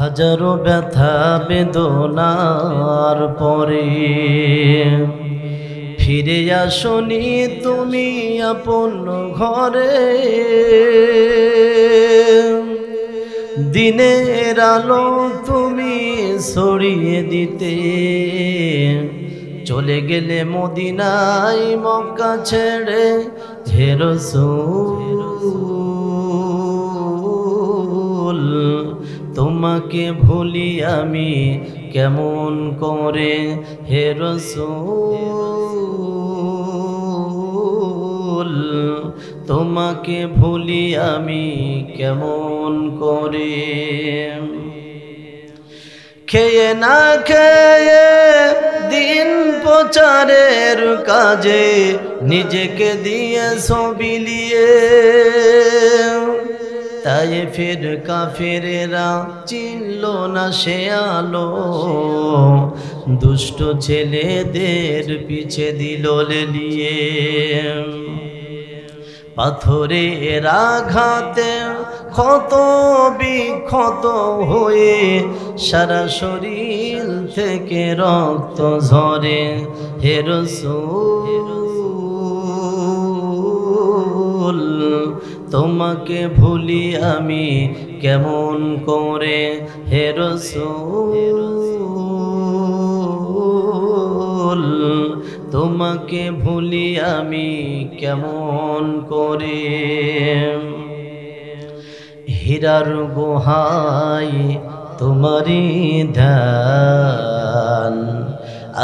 হাজারো ব্যথা বেদনার পরে ফিরে আসনি তুমি আপন ঘরে। দিনের আলো তুমি ছড়িয়ে দিতে চলে গেলে মদিনায় মক্কা ছেড়ে। হে রাসূল তোমাকে ভুলি আমি কেমন করে। হে রাসূল তোমাকে ভুলি আমি কেমন করে। খেয়ে না খেয়ে দিন প্রচারের কাজে নিজেকে দিয়ে বিলিয়ে, তাই ফির কাফেরেরা চিনল না সে আলো। দুষ্ট ছেলেদের পিছে দিল লেলিয়ে, পাথরের আঘাতে ক্ষত বিক্ষত হয়ে সারা শরীর থেকে রক্ত ঝরে। হে রাসূল তোমাকে ভুলি আমি কেমন করে। হে রাসূল তোমাকে ভুলি আমি কেমন করে। হীরার গুহায় তোমারি ধ্যান,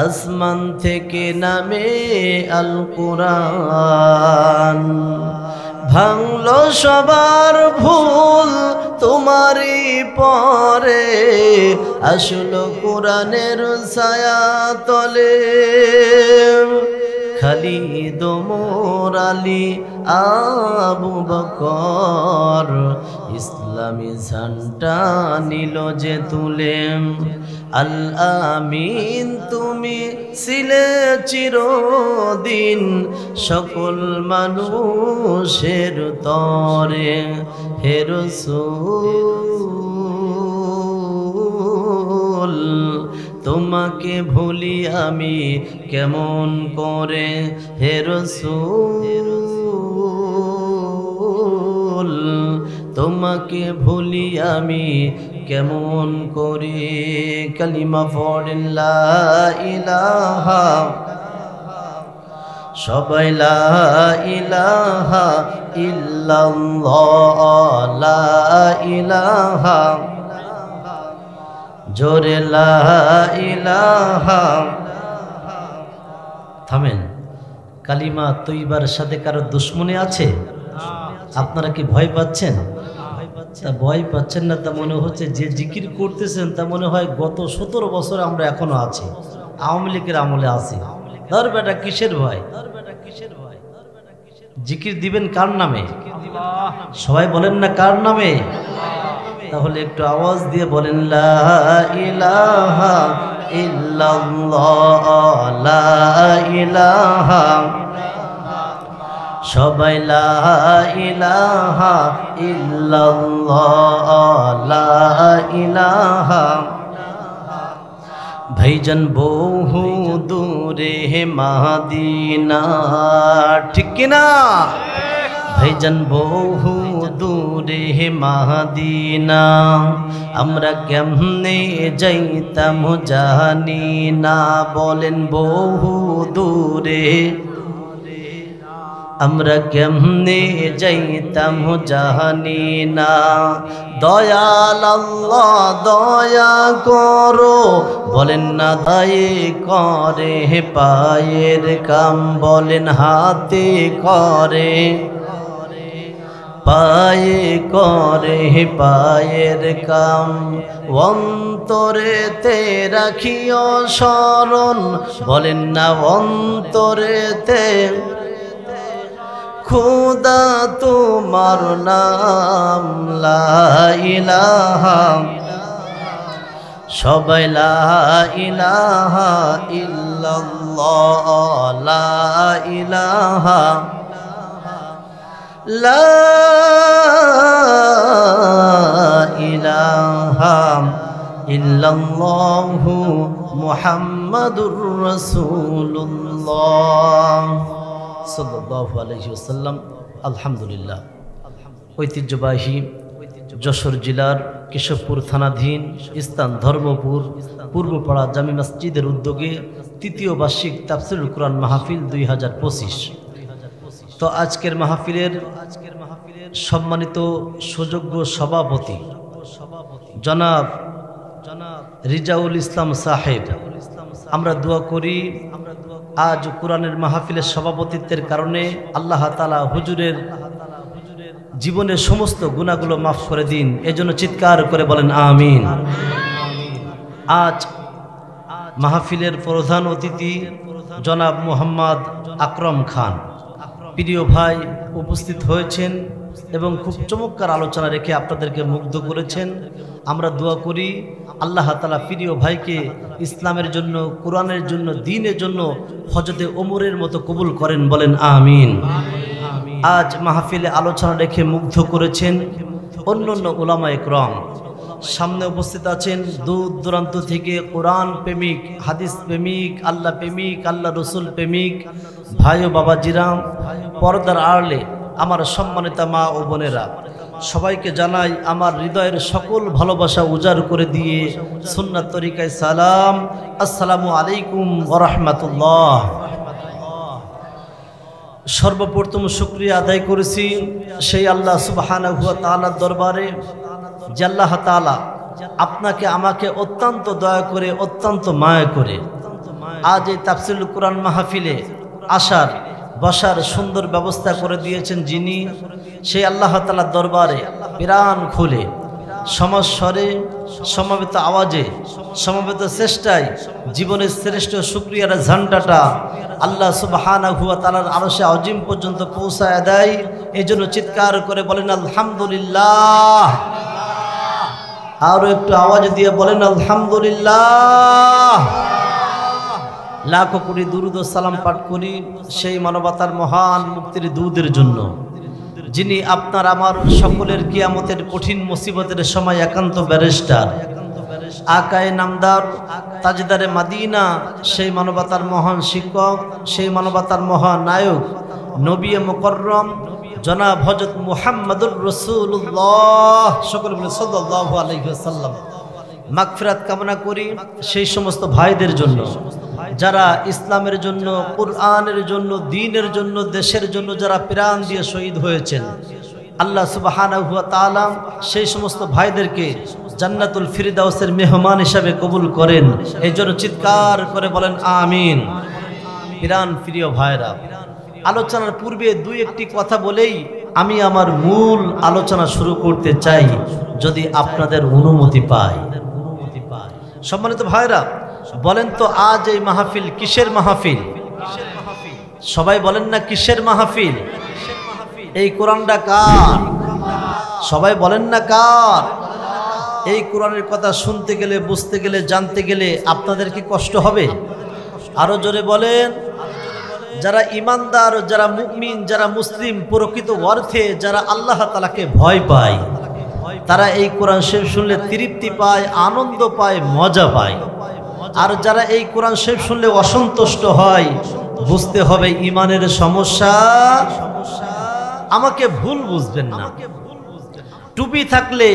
আসমান থেকে নামে আল কুরআন। ভাঙলো সবার ভুল তোমারই পরে, আসলো কোরআনের ছায়া তলে। খালিদ ওমর আলী আবু বকর ইসলামী ঝান্ডা নিল যে তুলে। আল আমিন তুমি ছিলে চিরদিন সকল মানুষের তরে। হে রাসূল তোমাকে ভুলি আমি কেমন করে। হে রাসূল তোমাকে ভুলি আমি কেমন করে। কালিমা পড়েন লা ইলাহা, সবাই লা ইলাহা ইল্লাল্লাহ, লা ইলাহা জোরে লা ইলাহা। থামেন। কালিমা তৈবার সাথে কারো দুশ্মনী আছে? আপনারা কি ভয় পাচ্ছেন? তা ভয় পাচ্ছেন না তা মনে হচ্ছে যে জিকির করতেছেন তা মনে হয় গত 17 বছর আমরা এখনো আছি, আওয়ামী লীগের আমলে আছি। ধর বেটা কিসের ভয়? জিকির দিবেন কার নামে? সবাই বলেন না কার নামে? তাহলে একটু আওয়াজ দিয়ে বলেন লা ইলাহা ইল্লাল্লাহ, লা ইলাহা। সবাই লা ইলাহা ইল্লাল্লাহ, লা ইলাহা। ভাইজান বহু দূরে মদিনা, ঠিক কিনা? ভাইজান বহু দূরে মদিনা, আমরা কেমনে যাইতাম জানি না। বলেন বহু দূরে আমরা কেমনে যাইতাম জানি না। দয়াল আল্লাহ দয়া করো, বলেন না দায়ে করে পায়ের কাম। বলেন হাতে করে পায়ে করে পায়ের কাম। অন্তরেতে রাখিও স্মরণ, বলেন না অন্তরেতে খোদা তোমার নাম। লা ইলাহা সবাই লা ইলাহা ইল্লাল্লাহ, লা ইলাহা লা ইলাহা ইল্লাল্লাহু মুহাম্মাদুর রাসূলুল্লাহ সাল্লাল্লাহু আলাইহি ওয়াসাল্লাম। আলহামদুলিল্লাহ। ঐতিহ্যবাহী যশোর জেলার কেশবপুর থানাধীন স্থান ধর্মপুর পূর্বপাড়া জামি মসজিদের উদ্যোগে তৃতীয় বার্ষিক তাফসীরুল কুরআন মাহফিল 2025। তো আজকের মাহফিলের সম্মানিত সুযোগ্য সভাপতি জনাব রিজাউল ইসলাম সাহেব, আমরা দোয়া করি আজ কোরআনের মাহফিলের সভাপতিত্বের কারণে আল্লাহ তাআলা হুজুরের জীবনের সমস্ত গুনাহগুলো মাফ করে দিন, এজন্য চিৎকার করে বলেন আমিন। আজ মাহফিলের প্রধান অতিথি জনাব মোহাম্মদ আকরম খান প্রিয় ভাই উপস্থিত হয়েছেন এবং খুব চমৎকার আলোচনা রেখে আপনাদেরকে মুগ্ধ করেছেন। আমরা দোয়া করি আল্লাহ তাআলা প্রিয় ভাইকে ইসলামের জন্য, কোরআনের জন্য, দ্বীনের জন্য হজরতে ওমরের মতো কবুল করেন, বলেন আমিন। আজ মাহফিলে আলোচনা রেখে মুগ্ধ করেছেন অন্যান্য উলামায়ে কেরাম। সামনে উপস্থিত আছেন দূর দূরান্ত থেকে কোরআন প্রেমিক, হাদিস প্রেমিক, আল্লাহ প্রেমিক, আল্লাহ রসুল প্রেমিক ভাই ও বাবাজিরাম, পর্দার আড়ালে আমার সম্মানিতা মা ও বোনেরা, সবাইকে জানাই আমার হৃদয়ের সকল ভালোবাসা উজাড় করে দিয়ে সুন্নাত তরিকায় সালাম, আসসালামু আলাইকুম ওয়া রাহমাতুল্লাহ। সর্বপ্রথম শুকরিয়া আদায় করেছি সেই আল্লাহ সুবহানাহু ওয়া তাআলার দরবারে যে আল্লাহ তাআলা আপনাকে আমাকে অত্যন্ত দয়া করে, অত্যন্ত মায়া করে আজ এই তাফসীরুল কুরআন মাহফিলে আসার বসার সুন্দর ব্যবস্থা করে দিয়েছেন যিনি, সেই আল্লাহ তাআলার দরবারে প্রাণ খুলে সমস্বরে, সমবেত আওয়াজে, সমবেত চেষ্টায় জীবনের শ্রেষ্ঠ শুকরিয়ার ঝান্ডাটা আল্লাহ সুবহানাহু ওয়া তাআলার আরশে আজিম পর্যন্ত পৌঁছায় দেয়। এই জন্য চিৎকার করে বলেন আলহামদুলিল্লাহ। আরো একটু আওয়াজ দিয়ে বলেন আলহামদুলিল্লাহ। লাখো কোটি দুরূদ ও সালাম পাঠ করি সেই মানবতার মহান মুক্তির দূতের জন্য, যিনি আপনার আমার সকলের কিয়ামতের কঠিন মুসিবতের সময় একান্ত ব্যারিস্টার, আকায়ে নামদার, তাজদারে মাদিনা, সেই মানবতার মহান শিক্ষক, সেই মানবতার মহান নায়ক, নবী মুকররম জনাব হযরত মুহাম্মদুর রাসূলুল্লাহ, সকলে বলে সাল্লাল্লাহু আলাইহি ওয়াসাল্লাম। মাগফিরাত কামনা করি সেই সমস্ত ভাইদের জন্য যারা ইসলামের জন্য, কুরআনের জন্য, দ্বীনের জন্য, দেশের জন্য যারা প্রাণ দিয়ে শহীদ হয়েছেন। আল্লাহ সুবহানাহু ওয়া তাআলা সেই সমস্ত ভাইদেরকে জান্নাতুল ফিরদাউসের মেহমান হিসাবে কবুল করেন, এই জন্য চিৎকার করে বলেন আমিন। প্রাণ প্রিয় ভাইরা, আলোচনার পূর্বে দুই একটি কথা বলেই আমি আমার মূল আলোচনা শুরু করতে চাই, যদি আপনাদের অনুমতি পাই। সম্মানিত ভাইরা, বলেন তো আজ এই মাহফিল কিসের মাহফিল? সবাই বলেন না কিসের মাহফিল? এই কোরআনটা কার? সবাই বলেন না কার? এই কোরআনের কথা শুনতে গেলে, বুঝতে গেলে, জানতে গেলে আপনাদের কি কষ্ট হবে? আরো জোরে বলেন। যারা ইমানদার, যারা মুমিন, যারা মুসলিম প্রকৃত অর্থে, যারা আল্লাহ তাআলাকে ভয় পায়, তারা এই কোরআন শরীফ শুনলে তৃপ্তি পায়, আনন্দ পায়, মজা পায়। আর যারা এই কোরআন শরীফ শুনলে অসন্তুষ্ট হয়, বুঝতে হবে ইমানের সমস্যা। আমাকে ভুল বুঝবেন না। টুপি থাকলে,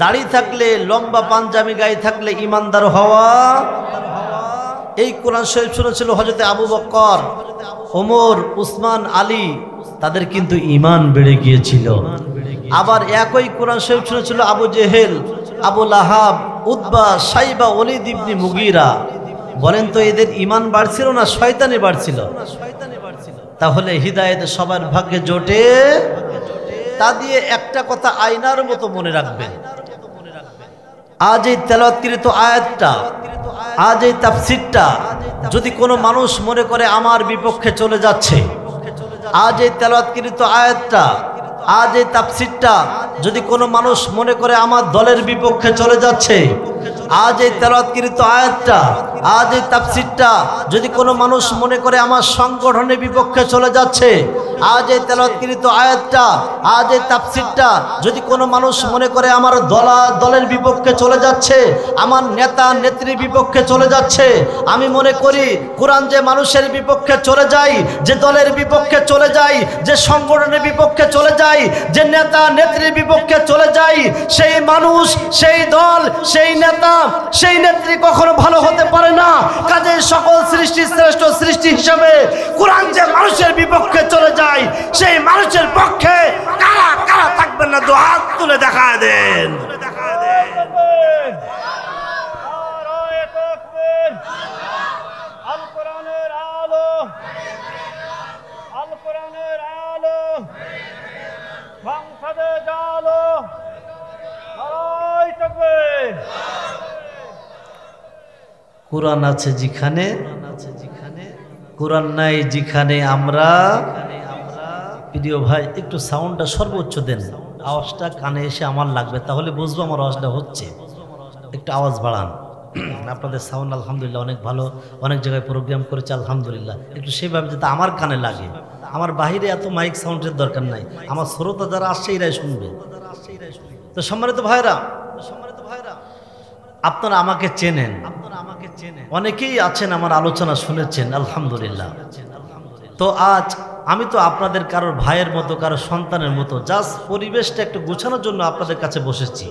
দাড়ি থাকলে, লম্বা পাঞ্জাবি গায়ে থাকলে ইমানদার হওয়া? এই কোরআন শরীফ শুনেছিল হযরত আবু বকর, ওমর, উসমান, আলী, তাদের কিন্তু ঈমান বেড়ে গিয়েছিল। আবার একই কোরআন শরীফ শুনেছিল আবু জেহেল, আবু লাহাব, উতবা, সাইবা, ওলীদ ইবনে মুগীরা। বলেন তো এদের ঈমান বাড়ছিল না শয়তানি বাড়ছিল? তাহলে হিদায়াত সবার ভাগ্যে জোটে? তা দিয়ে একটা কথা আয়নার মতো মনে রাখবেন। আজ এই তেলাওয়াতকৃত আয়াতটা, আজ এই তাফসীরটা যদি কোনো মানুষ মনে করে আমার বিপক্ষে চলে যাচ্ছে, আজ এই তেলাওয়াতকৃত আয়াতটা, আজ এই তাফসীরটা যদি কোনো মানুষ মনে করে আমার দলের বিপক্ষে চলে যাচ্ছে, আজ এই তেলাওয়াতকৃত আয়াতটা, আজ এই তাফসীরটা যদি কোনো মানুষ মনে করে আমার সংগঠনের বিপক্ষে চলে যাচ্ছে, আজ এই তেলাওয়াতকৃত আয়াতটা, আজ এই তাফসীরটা যদি কোনো মানুষ মনে করে আমার দলের বিপক্ষে চলে যাচ্ছে, আমার নেতা নেত্রীর বিপক্ষে চলে যাচ্ছে, আমি মনে করি কোরআন যে মানুষের বিপক্ষে চলে যায়, যে দলের বিপক্ষে চলে যায়, যে সংগঠনের বিপক্ষে চলে যায়, যে নেতা নেত্রীর বিপক্ষে চলে যায়, সেই মানুষ, সেই দল, সেই নেতা, সেই নেত্রী কখনো ভালো হতে পারে না। কাজে সকল সৃষ্টির শ্রেষ্ঠ সৃষ্টি হিসেবে কোরআন যে মানুষের বিপক্ষে চলে যায়, সেই মানুষের পক্ষে কারা কারা থাকবেন না, দু হাত তুলে দেখা দেন। কোরআন আছে যেখানে, কোরআন নাই যেখানে আমরা। প্রিয় ভাই একটু সাউন্ডটা সর্বোচ্চ দেন, আওয়াজটা কানে এসে আমার লাগবে, তাহলে বুঝবো আমার আওয়াজটা হচ্ছে। একটু আওয়াজ বাড়ান। আপনাদের সাউন্ড আলহামদুলিল্লাহ অনেক ভালো, অনেক জায়গায় প্রোগ্রাম করেছে আলহামদুলিল্লাহ। একটু সেভাবে যাতে আমার কানে লাগে। আমার বাহিরে এত মাইক সাউন্ডের দরকার নাই, আমার শ্রোতা যারা আসছে এরাই শুনবে। তো সম্মানিত ভাইরা, আপনারা আমাকে চেনেন, অনেকেই আছেন আমার আলোচনা শুনেছেন আলহামদুলিল্লাহ। তো আজ আমি তো আপনাদের কারোর ভাইয়ের মতো, কারোর সন্তানের মতো, জাস্ট পরিবেশটা একটু গোছানোর জন্য আপনাদের কাছে বসেছি।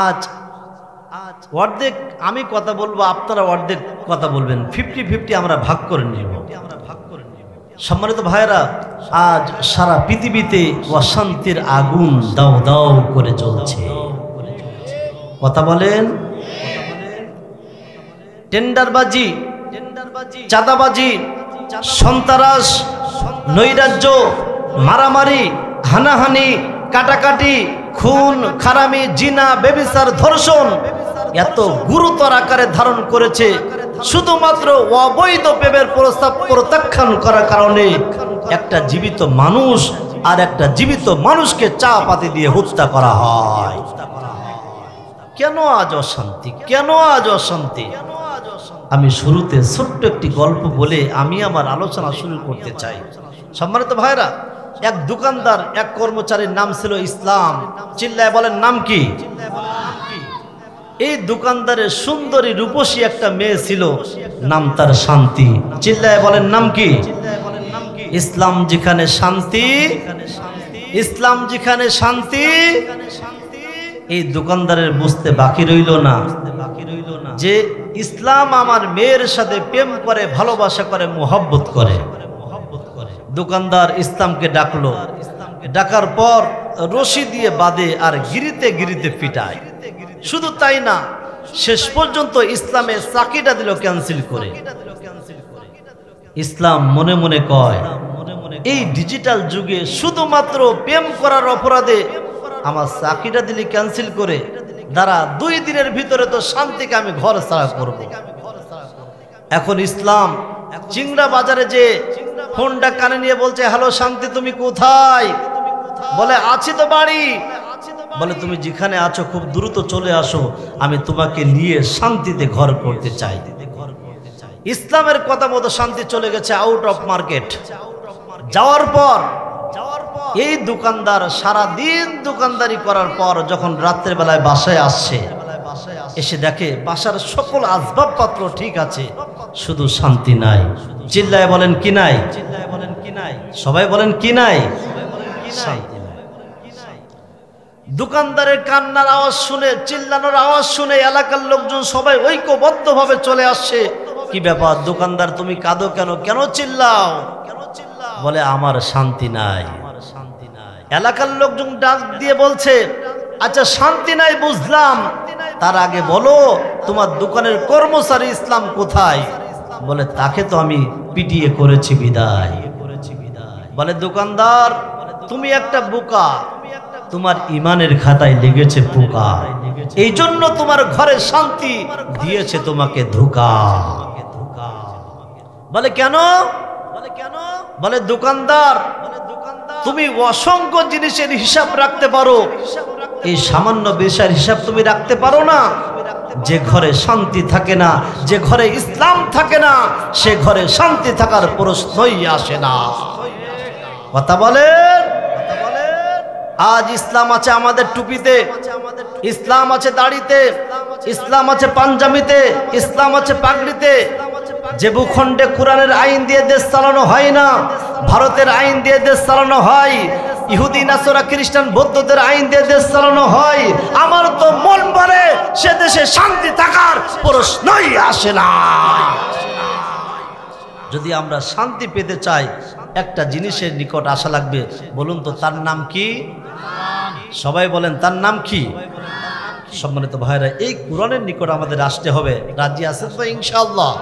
আজ অর্ধেক আমি কথা বলবো, আপনারা অর্ধেক কথা বলবেন, 50-50 আমরা ভাগ করে নিব। সম্মানিত ভাইয়েরা, আজ সারা পৃথিবীতে অশান্তির আগুন দাও দাও করে জ্বলছে। কথা বলেন। টেন্ডারবাজি, চাঁদাবাজি, সন্ত্রাস, নৈরাজ্য, মারামারি, হানাহানি, কাটাকাটি, খুন খারামি, জিনা, ব্যভিচার, ধর্ষণ এত গুরুতর আকারে ধারণ করেছে শুধুমাত্র অবৈধ প্রেমের প্রস্তাব প্রত্যাখ্যান করার কারণে। একটা জীবিত মানুষ আর একটা জীবিত মানুষকে চা পাতি দিয়ে হত্যা করা হয়। কেন আজ অশান্তি? কেন আজ অশান্তি? আমি শুরুতে ছোট্ট একটি গল্প বলে আমি আমার আলোচনা শুরু করতে চাই। সম্মানিত ভাইরা, এক দোকানদার, এক কর্মচারীর নাম ছিল ইসলাম। চিল্লায় বলেন নাম কি? এই দোকানদারের সুন্দরী রূপসী একটা মেয়ে ছিল, নাম তার শান্তি। চিল্লায় বলেন নাম কি? ইসলাম যেখানে শান্তি, ইসলাম যেখানে শান্তি। এই দোকানদারের বুঝতে বাকি রইল না যে ইসলাম আমার মেয়ের সাথে প্রেম করে, ভালোবাসা করে, মোহব্বত করে। দোকানদার ইসলামকে ডাকলো, ডাকার পর রশি দিয়ে বাঁধে আর গিরিতে গিরিতে পিটায়। শুধু তাই না, শেষ পর্যন্ত ইসলামের চাকরিটা দিল ক্যান্সেল করে। ইসলাম মনে মনে কয়, এই ডিজিটাল যুগে শুধুমাত্র প্রেম করার অপরাধে আমার চাকরিটা দিলি ক্যান্সেল করে, দ্বারা 2 দিনের ভিতরে তো শান্তিকে আমি ঘর ছাড়া করব। এখন ইসলাম চিংড়া বাজারে যে ফোনটা কানে নিয়ে বলছে, হ্যালো শান্তি তুমি কোথায়? বলে আছি তো বাড়ি। বলে তুমি যেখানে আছো খুব দ্রুত চলে আসো, আমি তোমাকে নিয়ে শান্তিতে ঘর করতে চাই। ইসলামের কথা মতো শান্তি চলে গেছে আউট অফ মার্কেট। যাওয়ার পর এই দোকানদার সারা দিন দোকানদারি করার পর যখন রাতের বেলায় বাসায় আসছে, এসে দেখে বাসার সকল আসবাবপত্র ঠিক আছে, শুধু শান্তি নাই। চিল্লায় বলেন কি নাই? সবাই বলেন কি নাই? শান্তি নাই। দোকানদারের কান্নার আওয়াজ শুনে, চিল্লানোর আওয়াজ শুনে এলাকার লোকজন সবাই ঐক্যবদ্ধভাবে চলে আসছে। কি ব্যাপার দোকানদার, তুমি কাঁদো কেন? কেন চিল্লাও? বলে আমার শান্তি নাই। এলাকার লোকজন ডাক দিয়ে বলছে, আচ্ছা শান্তি নাই বুঝলাম, তার আগে বলো তোমার দোকানের কর্মচারী ইসলাম কোথায়? বলে তাকে তো আমি পিটিয়ে করেছি বিদায়। বলে দোকানদার তুমি একটা বোকা, তোমার ইমানের খাতায় লেগেছে পোকা, এই জন্য তোমার ঘরে শান্তি দিয়েছে তোমাকে ধোঁকা। বলে কেন? বলে দোকানদার তুমি অসংখ্য জিনিসের হিসাব রাখতে পারো, এই সামান্য বিষয়ের হিসাব তুমি রাখতে পারো না? যে ঘরে শান্তি থাকে না, যে ঘরে ইসলাম থাকে না, সে ঘরে শান্তি থাকার প্রশ্নই আসে না। কথা বলেন। আজ ইসলাম আছে আমাদের টুপিতে, ইসলাম আছে দাড়িতে, ইসলাম আছে পাঞ্জাবিতে, ইসলাম আছে পাগড়িতে। যে ভূখণ্ডে কোরআনের আইন দিয়ে দেশ চালানো হয় না, ভারতের আইন দিয়ে দেশ চালানো হয়, ইহুদি নাসরা খ্রিস্টান বৌদ্ধদের আইন দিয়ে দেশ চালানো হয়, আমার তো মন বলে সে দেশে শান্তি থাকার প্রশ্নই আসে না। যদি আমরা শান্তি পেতে চাই, একটা জিনিসের নিকট আসা লাগবে। বলুন তো তার নাম কি? সবাই বলেন তার নাম কি? সম্মানিত ভাইরা, এই কোরআনের নিকট আমাদের আসতে হবে। রাজি আছেন তো ইনশাআল্লাহ?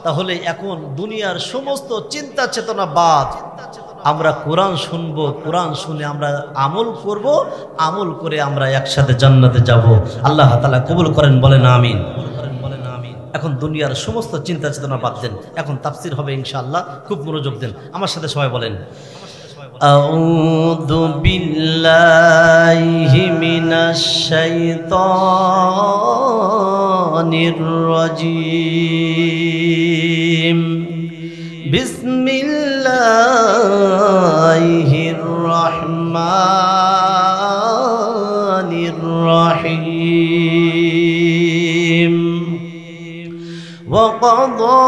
তাহলে এখন দুনিয়ার সমস্ত চিন্তা চেতনা বাদ, আমরা কোরআন শুনবো, কোরআন শুনে আমরা আমল করব, আমল করে আমরা একসাথে জান্নাতে যাব। আল্লাহ তাআলা কবুল করেন, বলেন আমিন। এখন দুনিয়ার সমস্ত চিন্তা চেতনা বাদ দেন, এখন তাফসীর হবে ইনশাআল্লাহ। খুব মনোযোগ দেন, আমার সাথে সবাই বলেন আউযু বিল্লাহি মিনাশ শাইতানির রাজীম। বিসমিল্লাহির রহমানির রহিম। ওয়া ক্বাদা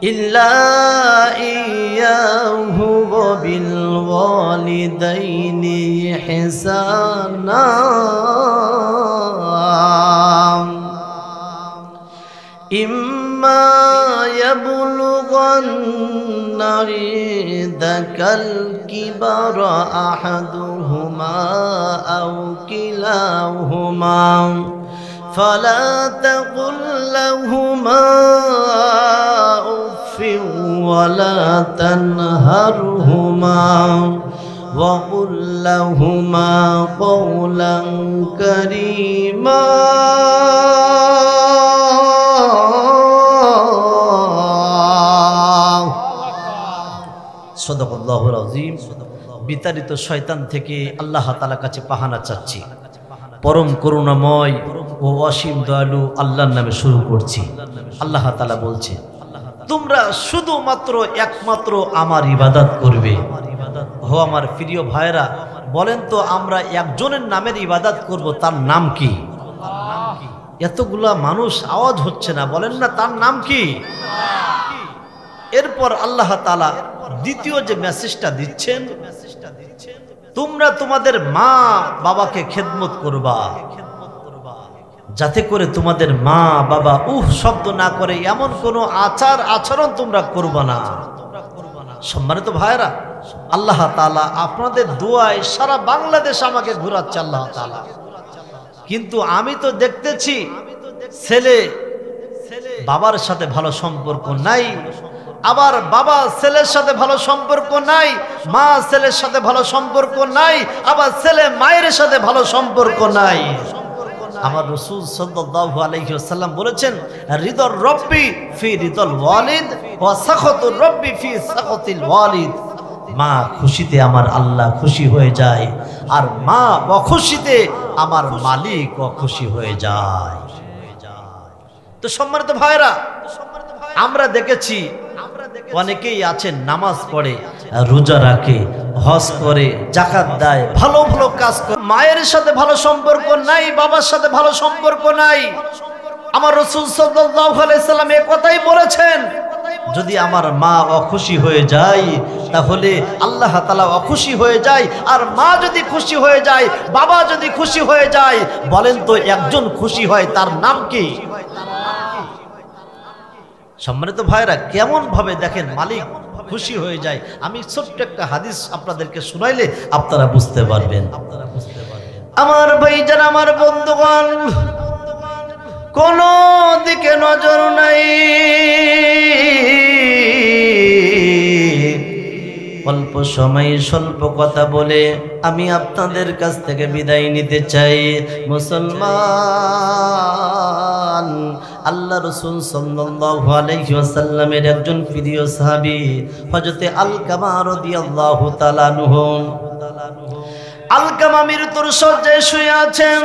ইল্লা ইয়্যাহু ওয়া বিল ওয়ালিদাইনি ইহসানা। ইম্মা ইয়াবলুগান্না ইনদাকাল কিবারা আহাদুহুমা আও কিলাহুমা ফালা তাকুল লাহুমা ولا تنهرهما وقل لهما قولا كريما। সাদাকাল্লাহুল আযীম। বিতাড়িত শয়তান থেকে আল্লাহ তাআলার কাছে পাহানা চাচ্ছি। পরম করুণাময় ও অসীম দয়ালু আল্লাহর নামে শুরু করছি। আল্লাহ তাআলা বলছে, তোমরা শুধুমাত্র একমাত্র আমার ইবাদত করবে। হো আমার প্রিয় ভাইরা, বলেন তো আমরা একজনের নামের ইবাদত করব, তার নাম কি? এতগুলা মানুষ আওয়াজ হচ্ছে না, বলেন না তার নাম কি? এরপর আল্লাহ তাআলা দ্বিতীয় যে মেসেজটা দিচ্ছেন, তোমরা তোমাদের মা বাবাকে খেদমত করবা, যাতে করে তোমাদের মা বাবা শব্দ না করে এমন কোনো আচরণ তোমরা করবা না। সম্মানিত ভাইরা, আল্লাহ তাআলা আপনাদের দোয়ায় সারা বাংলাদেশ আমাকে ঘুরাচ্ছে আল্লাহ তাআলা। কিন্তু আমি তো দেখতেছি ছেলে বাবার সাথে ভালো সম্পর্ক নাই, আবার বাবা ছেলের সাথে ভালো সম্পর্ক নাই, মা ছেলের সাথে ভালো সম্পর্ক নাই, আবার ছেলে মায়ের সাথে ভালো সম্পর্ক নাই। আমার রাসূল সাল্লাল্লাহু আলাইহি ওয়াসাল্লাম বলেছেন, রিদর রব্বি ফি রিদল ওয়ালিদ ওয়া সাখাতুর রব্বি ফি সাখাতিল ওয়ালিদ। মা খুশিতে আমার আল্লাহ খুশি হয়ে যায়, আর মা অখুশিতে আমার মালিক অখুশি হয়ে যায়। তো সম্মানিত ভাইরা, আমরা দেখেছি অনেকেই আছেন নামাজ পড়ে, রোজা রাখে, হজ করে, যাকাত দেয়, ভালো ভালো কাজ করে, মায়ের সাথে ভালো সম্পর্ক নাই, বাবার সাথে ভালো সম্পর্ক নাই। আমার রাসূল সাল্লাল্লাহু আলাইহি সাল্লাম এই কথাই বলেছেন, যদি আমার মা অখুশি হয়ে যায় তাহলে আল্লাহ তাআলা অখুশি হয়ে যায়, আর মা যদি খুশি হয়ে যায়, বাবা যদি খুশি হয়ে যায়, বলেন তো একজন খুশি হয়, তার নাম কি? সম্মানিত ভাইরা, কেমন ভাবে দেখেন মালিক খুশি হয়ে যায়। আমি ছোট্ট একটা হাদিস আপনাদেরকে শুনাইলে আপনারা বুঝতে পারবেন। আমার ভাইজান, আমার বন্ধুগণ, কোন দিকে নজর নাই, অল্প সময় স্বল্প কথা বলে আমি আপনাদের কাছ থেকে বিদায় নিতে চাই। মুসলমান, আল্লাহ রাসূল সাল্লাল্লাহু আলাইহি ওয়াসাল্লামের একজন প্রিয় সাহাবী হযরতে আলকামা রাদিয়াল্লাহু তাআলা আনহু আলকামা মৃত্যুর শয্যায় শুয়ে আছেন।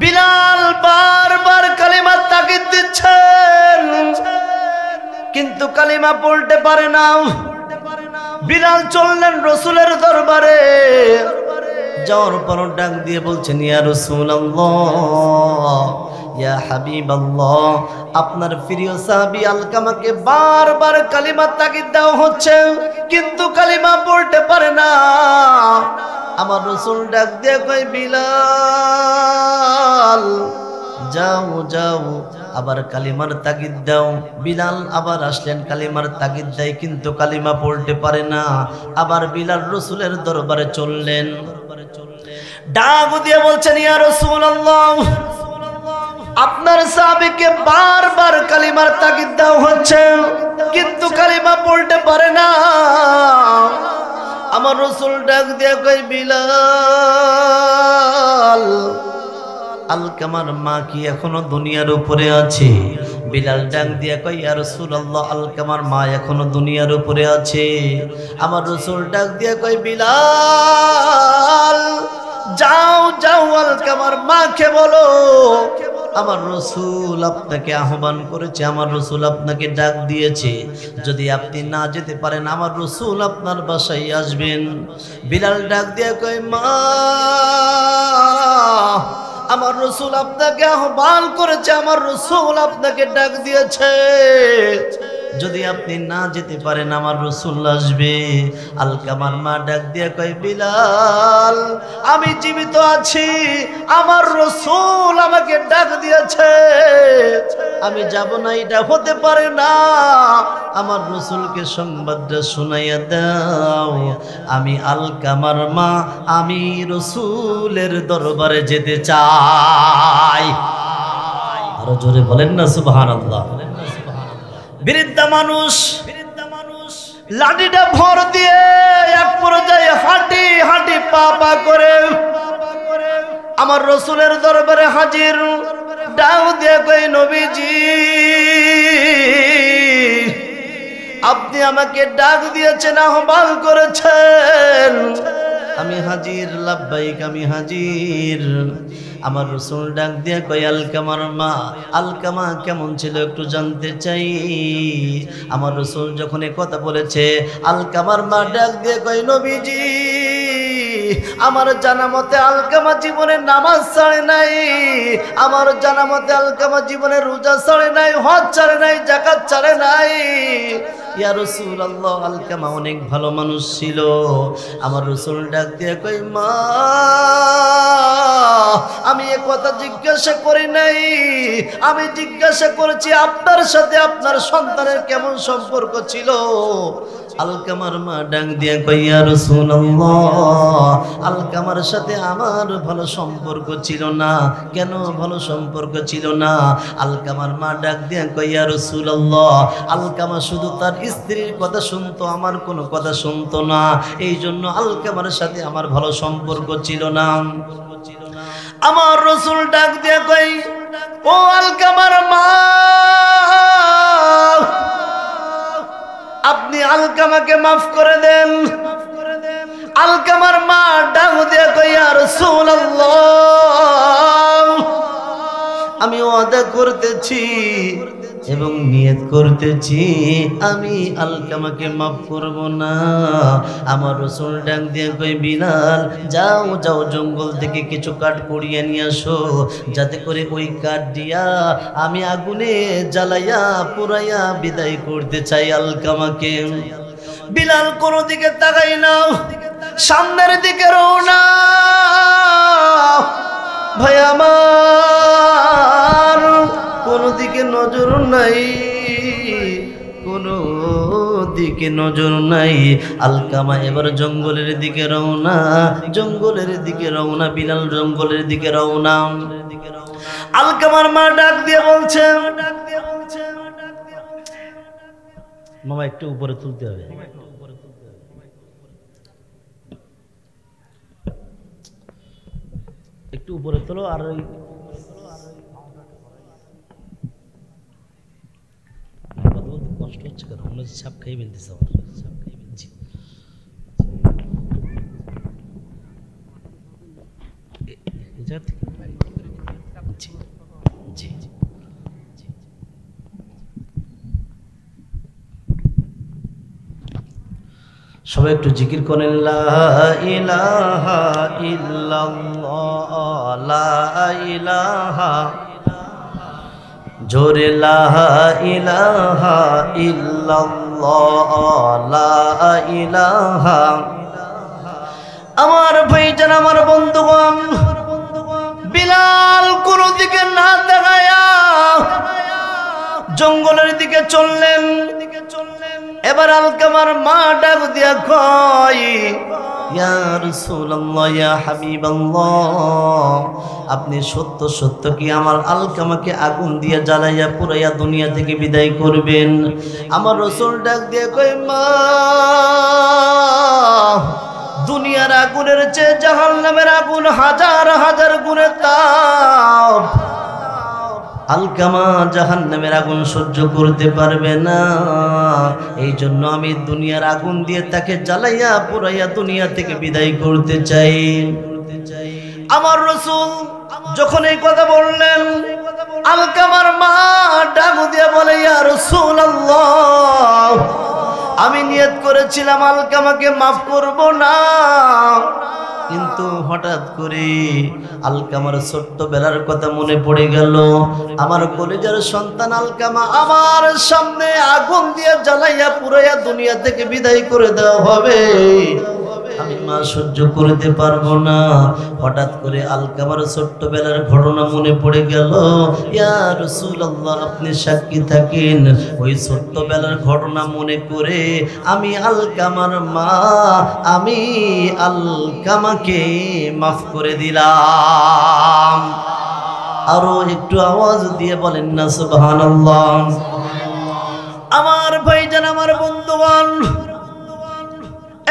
বিলাল বারবার কালিমার তাগিদ দিচ্ছেন, কিন্তু কালিমা পড়তে পারে না। বিলাল চললেন রসুলের দরবারে, যাওয়ার পর ডাক দিয়ে বলছেন, ইয়া রাসূলুল্লাহ, ইয়া হাবিবাল্লাহ, আপনার প্রিয় সাহাবী আলকামাকে বারবার কালিমা তাগিদ দেওয়া হচ্ছে, কিন্তু কালিমা পড়তে পারে না। আমার রসুল ডাক দিয়ে কই, বিলাল যাও যাও, আবার কালিমার তাগিদ দাও। বিলাল আবার আসলেন, কালিমার তাগিদ দেয়, কিন্তু কালিমা পড়তে পারে না। আবার বিলাল রসুলের দরবারে চললেন, ডাক দিয়ে বলছেন, ইয়া রাসূলুল্লাহ, আপনার সাহাবীকে বারবার কালিমার তাগিদ দেওয়া হচ্ছে, কিন্তু কালিমা পড়তে পারে না। আমার রসুল ডাক দিয়ে কই, বিলাল, আলকামার মা কি এখনো দুনিয়ার উপরে আছে? বিলাল ডাক দিয়া কই, ইয়া রাসূলুল্লাহ, আলকামার মা এখনো দুনিয়ার উপরে আছে। আমার রাসূল ডাক দিয়া কই, বিলাল যাও যাও, আলকামার মাকে বলো আমার রসুল আপনাকে আহ্বান করেছে, আমার রসুল আপনাকে ডাক দিয়েছে। যদি আপনি না যেতে পারেন, আমার রসুল আপনার বাসায় আসবেন। বিলাল ডাক দিয়া কই, মা, আমার রসুল আপনাকে আহ্বান করেছে, আমার রসুল আপনাকে ডাক দিয়েছে। যদি আপনি না যেতে পারেন, আমার রসুল আসবে। আলকামার মা ডাক দিয়ে কয়, বিলাল আমি জীবিত আছি, আমার রসুল আমাকে ডাক দিয়েছে, আমি যাব না, এটা হতে পারে না। আমার রসুলকে সংবাদটা শুনাইয়া দাও। আমি আলকামার মা, আমি রসুলের দরবারে যেতে চাই। আরো জোরে বলেন না সুবহানাল্লাহ। বৃদ্ধা মানুষ লাঠিটা ভর দিয়ে এক পর্যায়ে হাঁটি হাঁটি পা পা করে আমার রসুলের দরবারে হাজির। ডাক দিয়ে কই, নবীজি আপনি আমাকে ডাক দিয়েছেন, আহ্বান করেছেন, আমি হাজির, লাব্বাইক, আমি হাজির। আমার রসুল ডাক দিয়ে কই, আলকামার মা, আলকামা কেমন ছিল একটু জানতে চাই। আমার রসুল যখন এ কথা বলেছে, আলকামার মা ডাক দিয়ে কই, নবীজি আমার জানা মতে আলকামা জীবনে নামাজ ছাড়ে নাই, আমার জানা মতে আলকামা জীবনে রোজা ছাড়ে নাই, হজ ছাড়ে নাই, যাকাত ছাড়ে নাই। ইয়া রাসূলুল্লাহ, আলকামা অনেক ভালো মানুষ ছিল। আমার রসুল ডাক দিয়ে কই, মা আমি এ কথা জিজ্ঞাসা করি নাই, আমি জিজ্ঞাসা করেছি আপনার সাথে আপনার সন্তানের কেমন সম্পর্ক ছিল। আলকামার মা ডাক দিয়ে কই, ইয়া রাসূলুল্লাহ, আলকামার সাথে আমার ভালো সম্পর্ক ছিল না। কেন ভালো সম্পর্ক ছিল না? আলকামার মা ডাক দিয়ে কই, ইয়া রাসূলুল্লাহ, আলকামা শুধু তার স্ত্রীর কথা শুনতো, আমার কোনো কথা শুনতো না, এই জন্য আলকামার সাথে আমার ভালো সম্পর্ক ছিল না। আমার রসুল ডাক দিয়ে কই, ও আলকামার মা, আপনি আলকামাকে মাফ করে দেন। আলকামার মা ডাক দিয়ে কই, ইয়া রাসূলুল্লাহ, আমি ওয়াদা করতেছি এবং নিয়ত করতেছি আমি আলকামাকে মাফ করব না। আমার রসুল ডাক দিয়ে কই, বিলাল যাও যাও, জঙ্গল থেকে কিছু কাঠ কুড়িয়ে নিয়ে আসো, যাতে করে ওই কাঠ দিয়া আমি আগুনে জ্বালাইয়া পুরাইয়া বিদায় করতে চাই আলকামাকে। বিলাল কোনো দিকে তাকাই না, সামনের দিকে রওনা। ভাই আমার কোনো দিকে নজর নাই, কোনো দিকে নজর নাই। আলকামা এবার জঙ্গলের দিকে রওনা, জঙ্গলের দিকে রওনা, বিলাল জঙ্গলের দিকে রওনা। আলকামার মা ডাক দিয়ে বলছেন, মামা একটু উপরে তুলতে হবে, একটু উপরে তোলো। আর ওই কষ্ট হচ্ছে কেন? মনে হচ্ছে সাপ খেয়ে ফেলতেছে আমার। জি জি সবাই একটু জিকির করেন লা ইলাহা ইল্লাল্লাহ লা ইলাহা জোরে লা ইলাহা ইল্লাল্লাহ লা ইলাহা। আমার ভাইজান আমার বন্ধুগণ, বিলাল কোন দিকে না তাকায়া জঙ্গলের দিকে চললেন। এবার আলকামার মা ডাক দিয়া কয়, ইয়া রাসূলুল্লাহ ইয়া হাবিবাল্লাহ, আপনি সত্য সত্য কি আমার আলকামাকে আগুন দিয়ে জ্বালাইয়া পুরাইয়া দুনিয়া থেকে বিদায় করবেন? আমার রাসূল ডাক দিয়ে কয়, মা, দুনিয়ার আগুনের চেয়ে জাহান্নামের আগুন হাজার হাজার গুণে তাপ। আলকামা জাহান্নামের আগুন সহ্য করতে পারবে না, এই জন্য আমি দুনিয়ার আগুন দিয়ে তাকে জ্বালাইয়া পুরাইয়া দুনিয়া থেকে বিদায় করতে চাই। আমার রাসূল যখন এই কথা বললেন, আলকামার মা ডাক দিয়ে বলে, ইয়া রাসূলুল্লাহ, আমি নিয়ত করেছিলাম আলকামাকে মাফ করব না, কিন্তু হঠাৎ করে আলকামার ছোট্ট বেলার কথা মনে পড়ে গেল। আমার কলেজের সন্তান আলকামা আমার সামনে আগুন দিয়ে জ্বালাইয়া পুরাইয়া দুনিয়া থেকে বিদায় করে দেওয়া হবে, আমি মা সহ্য করতে পারবো না। হঠাৎ করে আলকামার ছোট্ট বেলার ঘটনা মনে পড়ে গেল। ইয়া রাসূলুল্লাহ, আপনি সাক্ষী থাকেন, ওই ছোট্ট বেলার ঘটনা মনে করে আমি আলকামার মা, আমি আলকামাকে মাফ করে দিলাম। আরো একটু আওয়াজ দিয়ে বলেন না সুবহানাল্লাহ। আমার ভাইজান আমার বন্ধুগণ,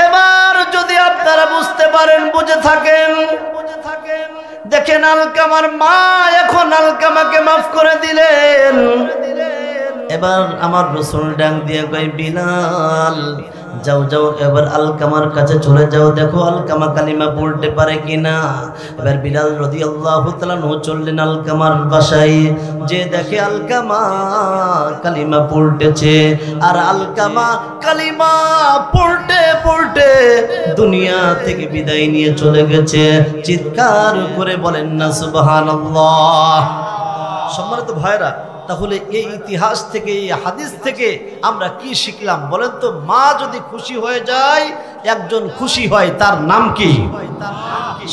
এবার যদি আপনারা বুঝতে পারেন, বুঝে থাকেন, দেখেন আলকামার মা এখন আলকামাকে মাফ করে দিলেন। এবার আমার রাসূল ডাক দিয়ে কয়, বিলাল, যাও যাও, এবার আলকামার কাছে চলে যাও, দেখো আলকামা কালিমা পড়তে পারে কিনা। এবার বিলাল রাদিয়াল্লাহু তাআলা চললেন আলকামার বাসায়, যে দেখে আলকামা কালিমা পড়তেছে, আর আলকামা কালিমা পড়তে পড়তে দুনিয়া থেকে বিদায় নিয়ে চলে গেছে। চিৎকার করে বলেন না সুবহানাল্লাহ। সম্মানিত ভাইরা, তাহলে এই ইতিহাস থেকে, এই হাদিস থেকে আমরা কি শিখলাম বলেন তো? মা যদি খুশি হয়ে যায়, একজন খুশি হয়, তার নাম কি?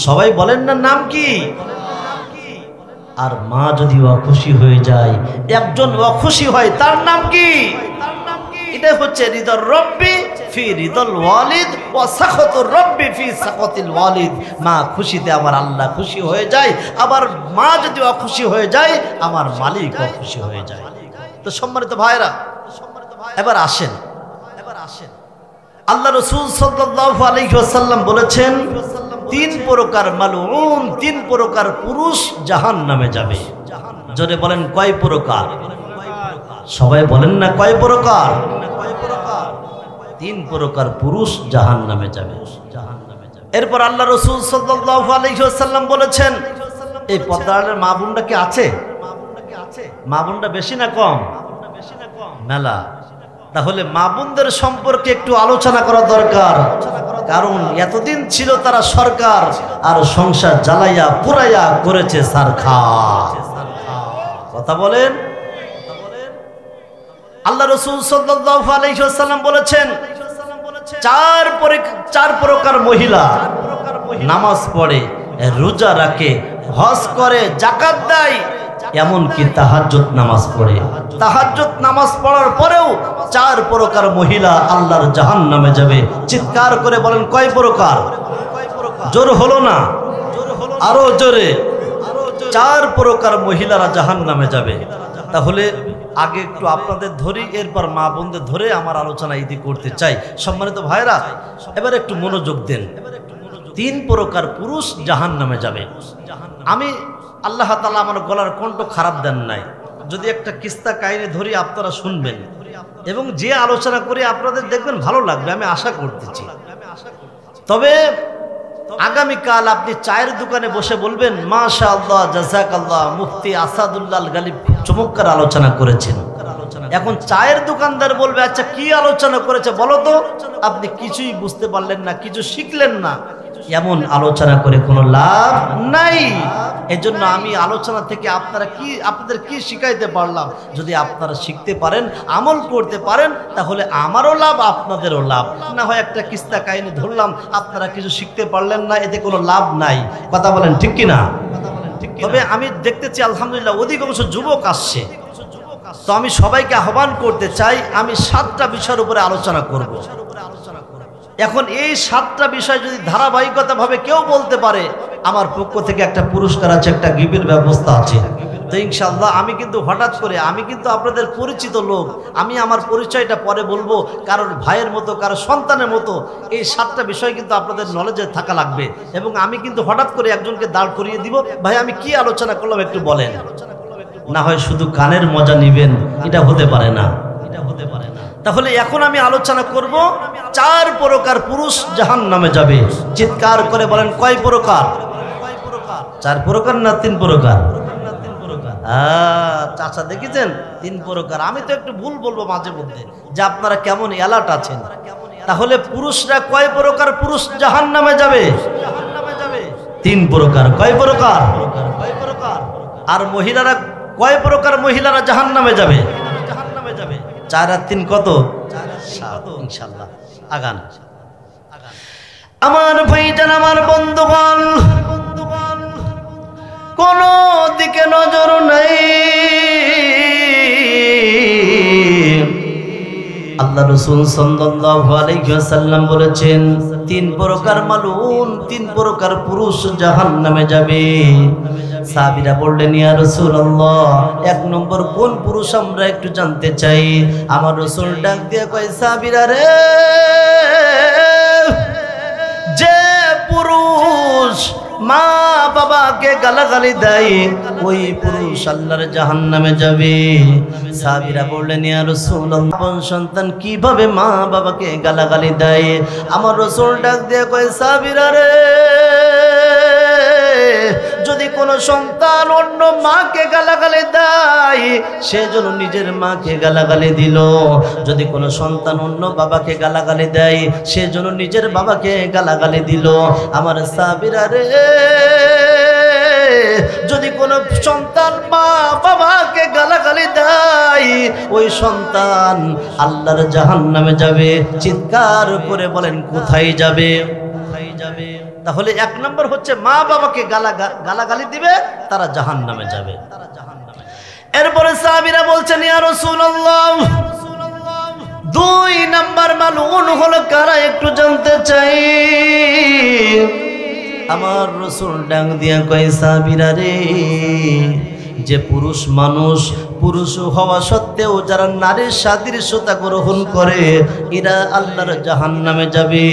সবাই বলেন না, নাম কি? আর মা যদি অখুশি হয়ে যায়, একজন অখুশি হয়, তার নাম কি? এটা হচ্ছে রিদর রব্বি ফি রিদল ওয়ালিদ ওয়া সাখাতুর রব্বি ফি সাখাতিল ওয়ালিদ। মা খুশিতে আমার আল্লাহ খুশি হয়ে যায়, আবার মা যদি অখুশি হয়ে যায়, আমার মালিক অখুশি হয়ে যায়। তো সম্মানিত ভাইরা, এবার আসেন, আল্লাহ রাসূল সাল্লাল্লাহু আলাইহি ওয়াসাল্লাম বলেছেন, তিন প্রকার মালউন, তিন প্রকার পুরুষ জাহান্নামে যাবে। জোরে বলেন, কয় প্রকার? সবাই বলেন না, কয় প্রকার? তিন প্রকার পুরুষ জাহান্নামে যাবে। এরপর আল্লাহ রাসূল সাল্লাল্লাহু আলাইহি ওয়াসাল্লাম বলেছেন, এই পর্দার মা বোনটা কি আছে? মা বোনটা বেশি না কম? মেলা। তাহলে মা বোনদের সম্পর্কে একটু আলোচনা করা দরকার, কারণ এতদিন ছিল তারা সরকার, আর সংসার জ্বালাইয়া পুরাইয়া করেছে সারখার। কথা বলেন। আল্লাহ রাসূল সাল্লাল্লাহু আলাইহি ওয়াসাল্লাম বলেছেন, চার প্রকার মহিলা নামাজ পড়ে, রোজা রাখে, হজ করে, যাকাত দেয়, এমনকি তাহাজ্জুদ নামাজ পড়ে। তাহাজ্জুদ নামাজ পড়ার পরেও চার প্রকার মহিলা আল্লাহর জাহান্নামে যাবে। চিৎকার করে বলেন, কয় প্রকার? জোর হলো না, আরো জোরে। চার প্রকার মহিলারা জাহান্নামে যাবে। তাহলে আগে একটু আপনাদের ধরি, এরপর মা বোনদের ধরে আমার আলোচনা ইতি করতে চাই। সম্মানিত ভাইরা, এবার একটু মনোযোগ দেন। তিন প্রকার পুরুষ জাহান্নামে যাবে। আমি আল্লাহ তাআলা আমার গলার কণ্ঠ খারাপ দেন নাই, যদি একটা কিস্তা কাহিনী ধরি আপনারা শুনবেন, এবং যে আলোচনা করে আপনাদের দেখবেন ভালো লাগবে, আমি আশা করতেছি। তবে আগামীকাল আপনি চায়ের দোকানে বসে বলবেন মাশাআল্লাহ জাযাকাল্লাহ মুফতি আসাদুল্লাহ আল গালিব চমৎকার আলোচনা করেছেন। এখন চায়ের দোকানদার বলবে আচ্ছা কি আলোচনা করেছে বলো তো, আপনি কিছুই বুঝতে পারলেন না, কিছু শিখলেন না। এমন আলোচনা করে কোনো লাভ নাই। এজন্য আমি আলোচনা থেকে আপনাদের কি শিখাইতে পারলাম, যদি আপনারা শিখতে পারেন, আমল করতে পারেন, তাহলে আমারও লাভ, আপনাদেরও লাভ। না হয় একটা কিস্তা কাহিনী ধরলাম, আপনারা কিছু শিখতে পারলেন না, এতে কোনো লাভ নাই। কথা বলেন ঠিক কিনা? তবে আমি দেখতেছি আলহামদুলিল্লাহ অধিকাংশ যুবক আসছে, তো আমি সবাইকে আহ্বান করতে চাই, আমি 7টা বিষয়ের উপরে আলোচনা করব। এখন এই 7টা বিষয় যদি ধারাবাহিকতাভাবে কেউ বলতে পারে, আমার পক্ষ থেকে একটা পুরস্কার আছে, একটা গিফটের ব্যবস্থা আছে। তো ইনশাআল্লাহ আমি কিন্তু হঠাৎ করে, আমি কিন্তু আপনাদের পরিচিত লোক, আমি আমার পরিচয়টা পরে বলবো, কারোর ভাইয়ের মতো, কারোর সন্তানের মতো। এই 7টা বিষয় কিন্তু আপনাদের নলেজে থাকা লাগবে। এবং আমি কিন্তু হঠাৎ করে একজনকে দাঁড় করিয়ে দিব, ভাই আমি কি আলোচনা করলাম একটু বলেন। না হয় শুধু কানের মজা নিবেন, এটা হতে পারে না। তাহলে এখন আমি আলোচনা করব 4 প্রকার পুরুষ জাহান্নামে যাবে। চিৎকার করে বলেন কয় প্রকার? 4 প্রকার না 3 প্রকার? চাচা দেখেছেন 3 প্রকার। আমি তো একটু ভুল বলবো মাঝে মধ্যে, যে আপনারা কেমন অ্যালার্ট আছেন। তাহলে পুরুষরা কয় প্রকার পুরুষ জাহান্নামে যাবে? 3 প্রকার। কয় প্রকার? আর মহিলারা কয় প্রকার মহিলারা জাহান্নামে যাবে? 4 আর 3 কত? 7 ইনশাআল্লাহ। আগান আমার ভাইজান, আমার বন্ধুগণ, কোন দিকে নজর নাই। আল্লাহ রাসূল সাল্লাল্লাহু আলাইহি ওয়াসাল্লাম বলেছেন 3 প্রকার মালউন, 3 প্রকার পুরুষ জাহান্নামে যাবে। সাহাবীরা বললেন ইয়া রাসূলুল্লাহ 1 নম্বর কোন পুরুষ আমরা একটু জানতে চাই। আমার রাসূল ডাক দিয়ে কয় সাহাবীরা রে, যে পুরুষ মা বাবাকে গালাগালি দেয় ওই পুরুষ আল্লাহর জাহান্নামে যাবে। সাহাবীরা বললেন ইয়া রাসূলুল্লাহ সন্তান কিভাবে মা বাবাকে গালাগালি দেয়? আমার রাসূল ডাক দিয়ে কয় সাহাবীরা রে, যদি কোনো সন্তান অন্য মাকে গালাগালি দেয় সে যেন নিজের মাকে গালাগালি দিল। যদি কোনো সন্তান অন্য বাবাকে গালাগালি দেয় সে যেন নিজের বাবাকে গালাগালি দিল। আমার সাহাবীরা রে, যদি কোনো সন্তান মা বাবাকে গালাগালি দেয় ওই সন্তান আল্লাহর জাহান্নামে যাবে। চিৎকার করে বলেন কোথায় যাবে? তাহলে 1 নম্বর হচ্ছে মা বাবাকে গালাগালি দিবে, তারা জাহান্নামে যাবে। এরপরে সাহাবীরা বলছেন ইয়া রাসূলুল্লাহ 2 নম্বর মালউন হলো কারা একটু জানতে চাই। আমার রাসূল ডাক দিয়া কয় সাহাবীরা রে, যে পুরুষ মানুষ পুরুষ হওয়া সত্ত্বেও যারা নারীর সাদৃশ্যতা গ্রহণ করে এরা আল্লাহর জাহান্নামে যাবে।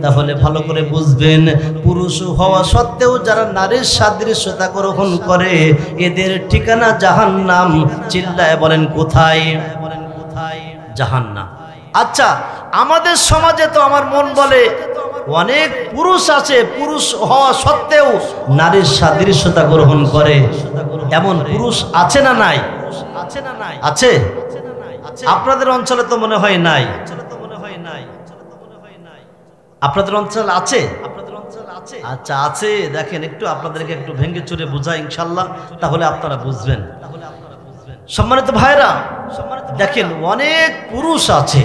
তাহলে ভালো করে বুঝবেন, পুরুষ হওয়া সত্ত্বেও যারা নারীর সাদৃশ্যতা গ্রহণ করে এদের ঠিকানা জাহান্নাম। চিল্লায় বলেন কোথায়? জাহান্নাম। আচ্ছা, আমাদের সমাজে তো আমার মন বলে অনেক পুরুষ আছে, পুরুষ হওয়া সত্ত্বেও নারীর সাদৃশ্যতা গ্রহণ করে। এমন পুরুষ আছে না নাই? আছে? আপনাদের অঞ্চলে তো মনে হয় নাই। আপনাদের অঞ্চলে আছে? আচ্ছা আছে। দেখেন একটু আপনাদেরকে একটু ভেঙে চুরে বোঝাই ইনশাল্লাহ, তাহলে আপনারা বুঝবেন। সম্মানিত ভাইরা দেখেন, অনেক পুরুষ আছে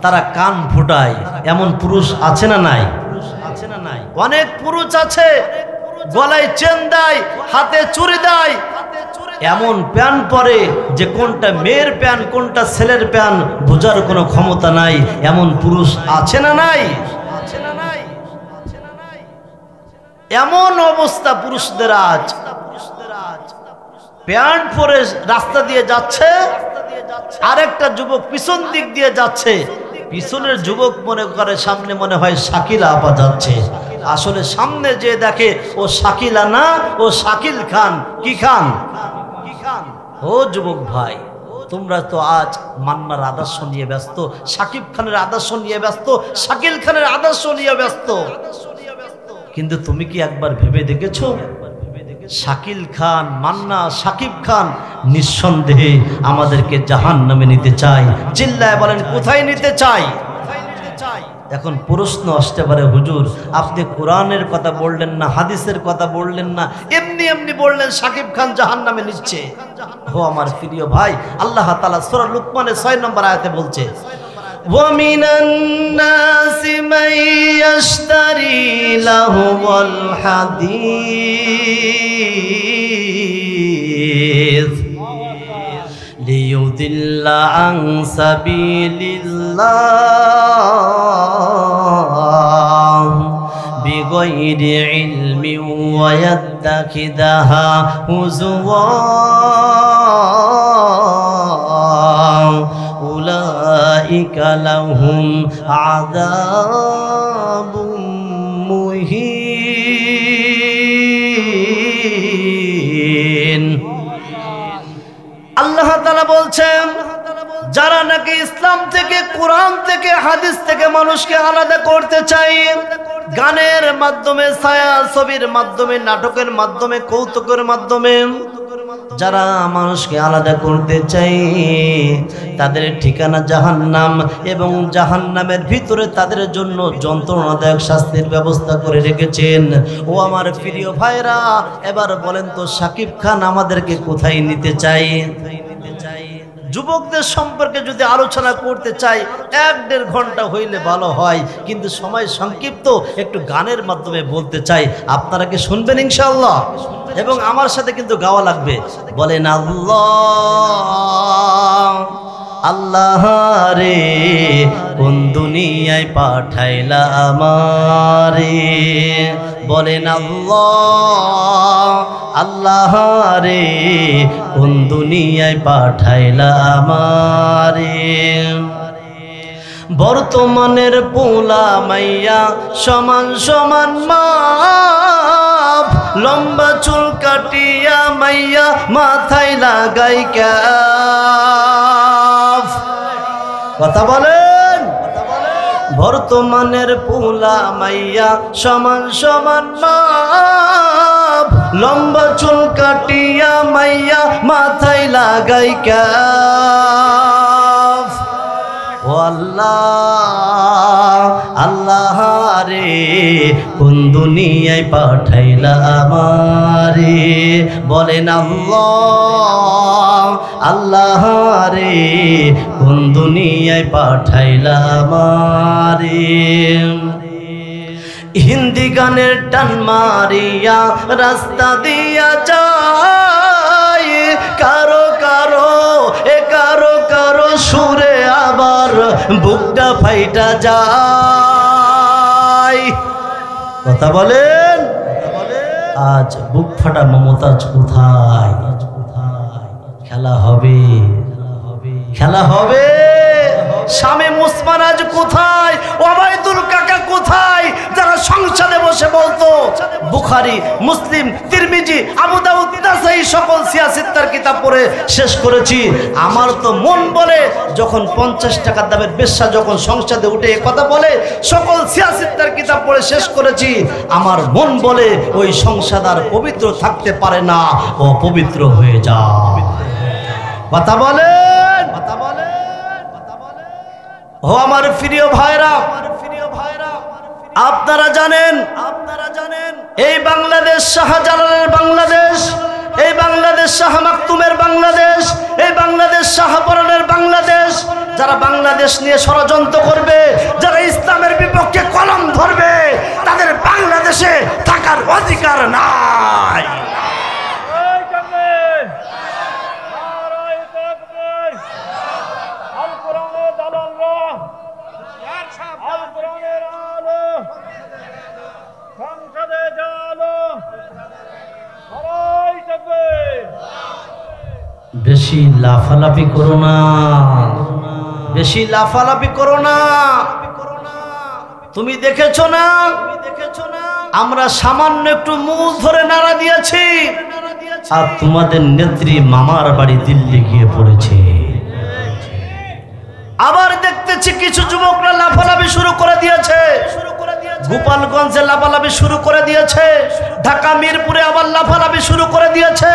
তারা কান ফুটায়। এমন পুরুষ আছে না নাই? অনেক পুরুষ আছে গলায় চেন দেয়, হাতে চুড়ি দেয়, এমন প্যান্ট পরে যে কোনটা মেয়ের প্যান্ট কোনটা ছেলের প্যান্ট বোঝার কোনো ক্ষমতা নাই। এমন পুরুষ আছে না নাই? এমন অবস্থা পুরুষদের আজ, প্যান্ট পরে রাস্তা দিয়ে যাচ্ছে, আরেকটা যুবক পিছন দিক দিয়ে যাচ্ছে, পিছনের যুবক মনে করে সামনে মনে হয় শাকিলা আপা যাচ্ছে, আসলে সামনে যে দেখে ও শাকিলা না, ও শাকিল খান। কি খান? ও যুবক ভাই, তোমরা তো আজ মান্নার আদর্শ নিয়ে ব্যস্ত, শাকিব খানের আদর্শ নিয়ে ব্যস্ত, শাকিল খানের আদর্শ নিয়ে ব্যস্ত। কিন্তু তুমি কি একবার ভেবে দেখেছো শাকিল খান, মান্না, সাকিব খান নিঃসন্দেহে আমাদেরকে জাহান্নামে নিতে চায়। চিল্লায় বলেন কোথায় নিতে চায়? এখন প্রশ্ন আসতে পারে, হুজুর আপনি কোরআনের কথা বললেন না, হাদিসের কথা বললেন না, এমনি এমনি বললেন সাকিব খান জাহান্নামে নিচ্ছে। ও আমার প্রিয় ভাই, আল্লাহ তাআলা সূরা লুকমানের 6 নম্বর আয়াতে বলছে, وَمِنَ النَّاسِ مَن يَشْتَرِي لَهْوَ الْحَدِيثِ لِيُضِلَّ عَن سَبِيلِ اللَّهِ بِغَيْرِ عِلْمٍ وَيَتَّخِذَهَا هُزُوًا أولئك لهم عذاب مهين। আল্লাহ তাআলা বলছেন যারা নাকি ইসলাম থেকে, কোরআন থেকে, হাদিস থেকে মানুষকে আলাদা করতে চায়, গানের মাধ্যমে, ছায়া ছবির মাধ্যমে, নাটকের মাধ্যমে, কৌতুকের মাধ্যমে যারা মানুষকে আলাদা করতে চায় তাদের ঠিকানা জাহান্নাম, এবং জাহান্নামের ভিতরে তাদের জন্য যন্ত্রণাদায়ক শাস্তির ব্যবস্থা করে রেখেছেন। ও আমার প্রিয় ভাইরা, এবার বলেন তো সাকিব খান আমাদেরকে কোথায় নিতে চাই? যুবকদের সম্পর্কে যদি আলোচনা করতে চাই 1-1.5 ঘন্টা হইলে ভালো হয়, কিন্তু সময় সংক্ষিপ্ত, একটু গানের মাধ্যমে বলতে চাই। আপনারা কি শুনবেন ইনশাআল্লাহ? এবং আমার সাথে কিন্তু গাওয়া লাগবে। বলেন আল্লাহ আল্লাহ রে কোন দুনিয়ায় পাঠাইলা আমারে। বলেন আল্লাহ আল্লাহ রে কোন দুনিয়ায় পাঠাইলা আমারে। বর্তমানের পোলা মাইয়া সমান সমান মাপ, লম্বা চুল কাটিয়া মাইয়া মাথায় লাগাই ক্যাপ। কথা বলেন। বর্তমানের পোলা মাইয়া সমান সমান মাপ, লম্বা চুল কাটিয়া মাইয়া মাথায় লাগাই ক্যাপ। ও আল্লাহ আল্লাহ রে কোন দুনিয়ায় পাঠাইলা আমারে। বলেন আল্লাহ আল্লাহ রে কোন দুনিয়ায় পাঠাইলা আমারে। হিন্দি গানের টান মারিয়া রাস্তা দিয়া যায়, কারো কারো কারো কারো সুরে আবার বুকটা ফাইটা যায়। কথা বলেন। আজ বুক ফাটা মমতাজ কোথায়? খেলা হবে, খেলা হবে। শামীম ওসমান আজ কোথায়? ওবায়দুল কাকা কোথায়? যারা সংসদে বসে বলতো বুখারী, মুসলিম, তিরমিজি, আবু দাউদ, নাসাই সকল সিয়াসিত্তার কিতাব পড়ে শেষ করেছি। আমার তো মন বলে যখন 50 টাকার দামের বেশ্যা যখন সংসদে উঠে কথা বলে সকল সিয়াসিত্তার কিতাব পড়ে শেষ করেছি, আমার মন বলে ওই সংসদ আর পবিত্র থাকতে পারে না, অপবিত্র হয়ে যায়। কথা বলেন, কথা বলেন। ও আমার প্রিয় ভাইরা, আপনারা জানেন এই বাংলাদেশ শাহজালালের বাংলাদেশ, এই বাংলাদেশ শাহ মাকতুমের বাংলাদেশ, এই বাংলাদেশ শাহপরানের বাংলাদেশ। যারা বাংলাদেশ নিয়ে ষড়যন্ত্র করবে, যারা ইসলামের বিপক্ষে কলম ধরবে, তাদের বাংলাদেশে থাকার অধিকার নাই। বেশি লাফালাফি করো না, বেশি লাফালাফি করো না। তুমি দেখেছো না আমরা সামান্য একটু মুখ ধরে নাড়া দিয়েছি, আর তোমাদের নেত্রী মামার বাড়ি দিল্লি গিয়ে পড়েছে। আবার দেখতেছি কিছু যুবকরা লাফালাফি শুরু করে দিয়েছে। গোপালগঞ্জে লাফালাফি শুরু করে দিয়েছে, ঢাকা মিরপুরে আবার লাফালাফি শুরু করে দিয়েছে।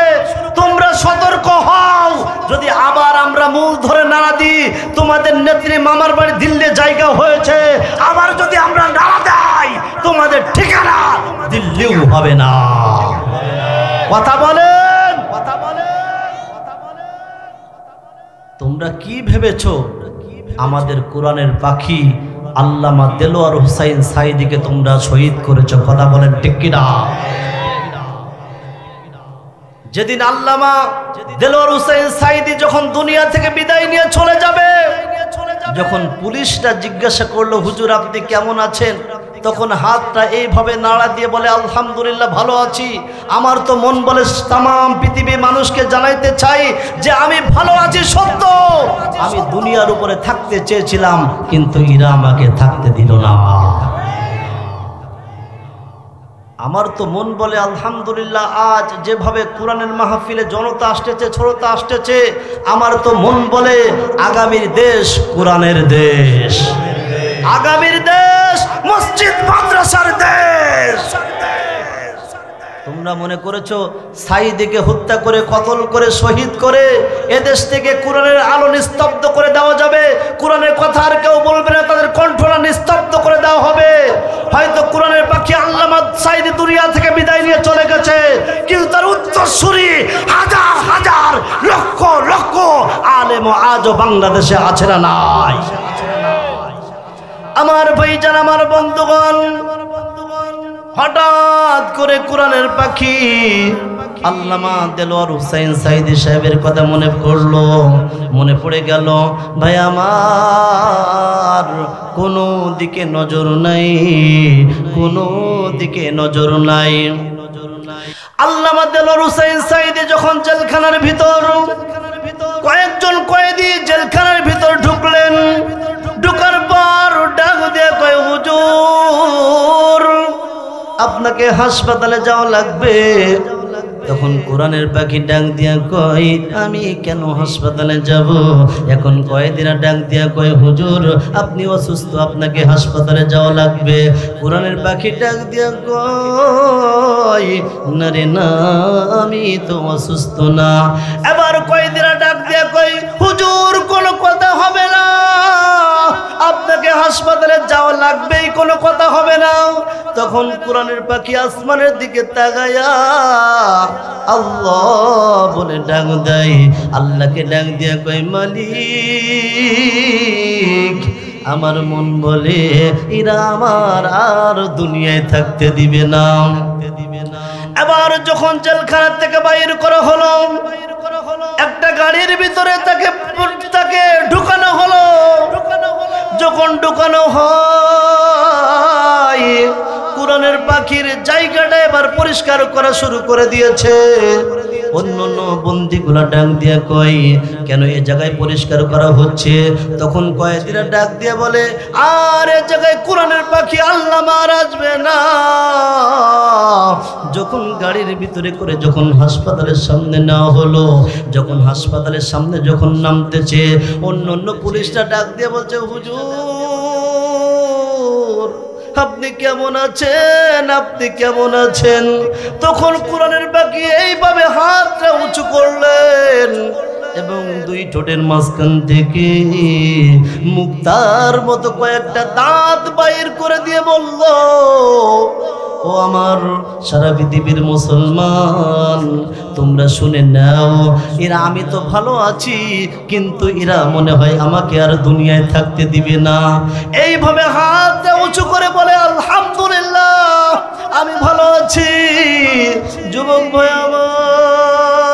তোমরা সতর্ক হও, যদি আবার আমরা মূল ধরে নাড়া দিই, তোমাদের নেত্রী মামার বাড়ি দিল্লি জায়গা হয়েছে, আবার যদি আমরা নাড়া দেই তোমাদের ঠিকানা দিল্লিও হবে না। কথা বলেন, কথা বলেন। তোমরা কি ভেবেছো আমাদের কোরআনের পাখি আল্লামা দেলোয়ার হোসাইন সাঈদীকে তোমরা শহীদ করেছো? কথা বলেন ঠিক কিনা? যেদিন আল্লামা দেলোয়ার হোসাইন সাঈদী যখন দুনিয়া থেকে বিদায় নিয়ে চলে যাবে, যখন পুলিশটা জিজ্ঞাসা করলো হুজুর আপনি কেমন আছেন, তখন হাতটা এইভাবে নাড়া দিয়ে বলে আলহামদুলিল্লাহ ভালো আছি। আমার তো মন বলে তামাম পৃথিবীর মানুষকে জানাইতে চাই যে আমি ভালো আছি সত্য, আমি দুনিয়ার উপরে থাকতে চেয়েছিলাম কিন্তু এরা আমাকে থাকতে দিল না। আমার তো মন বলে আলহামদুলিল্লাহ আজ যেভাবে কোরআনের মাহফিলে জনতা আসতেছে, শ্রোতা আসতেছে, আমার তো মন বলে আগামীর দেশ কোরআনের দেশ, আগামীর দেশ মসজিদ মাদ্রাসার দেশ। তোমরা মনে করেছো সাঈদীকে হত্যা করে কতল করে শহীদ করে এদেশ থেকে কোরআনের আলো নিস্তব্ধ করে দেওয়া যাবে, কোরআনের কথা আর কেউ বলবে না, তাদের কণ্ঠটা নিস্তব্ধ করে দেওয়া হবে? হয়তো কোরআনের পাখি আল্লামা সাঈদী দুনিয়া থেকে বিদায় নিয়ে চলে গেছে, কিন্তু তার উত্তরসূরি হাজার হাজার লক্ষ লক্ষ আলেম আজও বাংলাদেশে আছে না নাই? আমার ভাইজান, আমার বন্ধুগণ, হঠাৎ করে কোরআনের পাখি আল্লামা দেলোয়ার হোসাইন সাঈদী সাহেবের কথা মনে পড়লো, মনে পড়ে গেল। ভাই আমার কোনো দিকে নজর নাই, কোনো দিকে নজর নাই। আল্লামা দেলোয়ার হোসাইন সাঈদী যখন জেলখানার ভিতর, কয়েকজন কয়েদি জেলখানার ভিতর ঢুকলেন, ঢুকার পর ডাক দিয়ে কয় হুজুর আপনাকে হাসপাতালে যাওয়া লাগবে। তখন কোরআনের পাখি ডাক দিয়া কয় আমি কেন হাসপাতালে যাব? এখন কয়েদিরা ডাক দিয়া কয় হুজুর আপনি অসুস্থ, আপনাকে হাসপাতালে যাওয়া লাগবে। কোরআনের পাখি ডাক দিয়া কয় না রে না, আমি তো অসুস্থ না। এবার কয়েদিরা ডাক দিয়া কয় হুজুর কোনো কথা হবে না, আপনাকে হাসপাতালে যাওয়া লাগবেই, কোনো কথা হবে না। তখন কোরআনের পাখি আসমানের দিকে তাকায়া আল্লাহ বলে ডাক দেয়, আল্লাহকে ডাক দিয়া কয় মালিক আমার মন বলে এরা আমার আর দুনিয়ায় থাকতে দিবে না। এবার যখন জেলখানা থেকে বাইর করা হলো, একটা গাড়ির ভিতরে তাকে ঢুকানো হলো। যখন ঢুকানো হয়, কোরআনের পাখির জায়গাটা এবার পরিষ্কার করা শুরু করে দিয়েছে। অন্যান্য বন্দীগুলা ডাক দিয়া কয় কেন এ জায়গায় পরিষ্কার করা হচ্ছে? তখন কয়েদিরা ডাক দিয়া বলে আর এ জায়গায় কোরআনের পাখি আল্লামা আর আসবে না। যখন গাড়ির ভিতরে করে যখন হাসপাতালের সামনে নেওয়া হলো, যখন হাসপাতালের সামনে যখন নামতেছে, অন্য পুলিশরা ডাক দিয়ে বলছে হুজুর আপনি কেমন আছেন, আপনি কেমন আছেন? তখন কোরআনের পাখি এইভাবে হাতটা উঁচু করলেন এবং দুই ঠোঁটের মাঝখান থেকে মুক্তার মতো কয়েকটা দাঁত বাইর করে দিয়ে বলল ও আমার সারা পৃথিবীর মুসলমান তোমরা শুনে নাও, এরা আমি তো ভালো আছি কিন্তু এরা মনে হয় আমাকে আর দুনিয়ায় থাকতে দিবে না। এইভাবে হাত উঁচু করে বলে আলহামদুলিল্লাহ আমি ভালো আছি। যুবক ভাই আমার,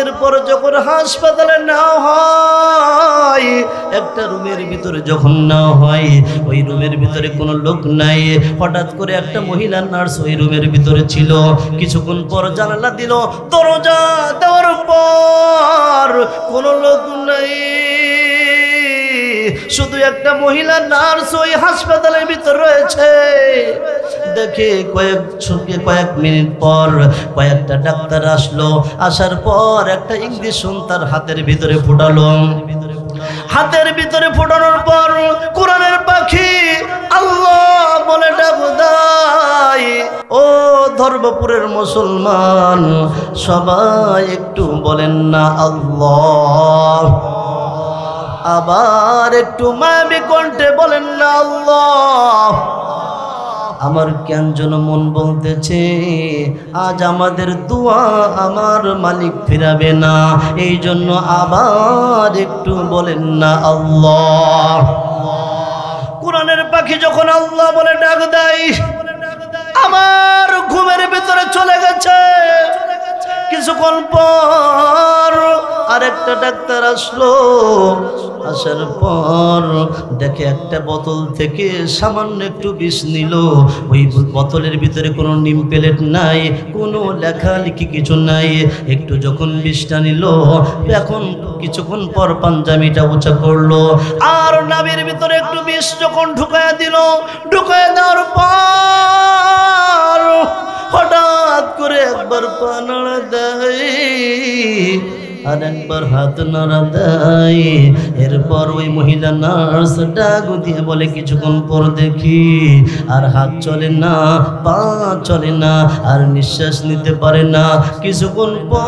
এরপর যখন হাসপাতালে নেওয়া হয়, একটা রুমের ভিতরে যখন নেওয়া হয়, ওই রুমের ভিতরে কোনো লোক নাই। হঠাৎ করে একটা মহিলা নার্স ওই রুমের ভিতরে ছিল। কিছুক্ষণ পর জানালা দিল, দরজা দেওয়ার পর কোনো লোক নাই, শুধু একটা মহিলা নার্স ওই হাসপাতালের ভিতর রয়েছে। দেখে কয়েক মিনিট পর কয়েকটা ডাক্তার আসলো। আসার পর একটা ইঞ্জেকশন তার হাতের ভিতরে ফুটালো। হাতের ভিতরে ফোটানোর পর কোরআনের পাখি আল্লাহ পর্বপুরের মুসলমান সবাই একটু বলেন না আল্লাহ। আবার একটু মায়াবী কণ্ঠে বলেন না আল্লাহ। আমার কেন যেন মন বলতেছে আজ আমাদের দোয়া আমার মালিক ফিরাবে না, এই জন্য আবার একটু বলেন না আল্লাহ। কোরআনের পাখি যখন আল্লাহ বলে ডাক দেয়, আমার ঘুমের ভিতরে চলে গেছে। কিছুক্ষণ পর আরেকটা ডাক্তার আসলো, আসার পর দেখে একটা বোতল থেকে সামান্য একটু বিষ নিল। ওই বোতলের ভিতরে কোনো নিম প্লেট নাই, কোনো লেখালেখি কিছু নাই। একটু যখন বিষটা নিল, এখন কিছুক্ষণ পর পাঞ্জাবিটা উঁচা করলো, আর নাভির ভিতরে একটু বিষ যখন ঢুকায় দিল, ঢুকায় দেওয়ার পর হঠাৎ করে একবার পা নাড়া দেয় আর একবার হাত নাড়া দেয়। এরপর ওই মহিলা নার্স ডাক দিয়ে বলে, কিছুক্ষণ পর দেখি আর হাত চলে না, পা চলে না, আর নিঃশ্বাস নিতে পারে না। কিছুক্ষণ পর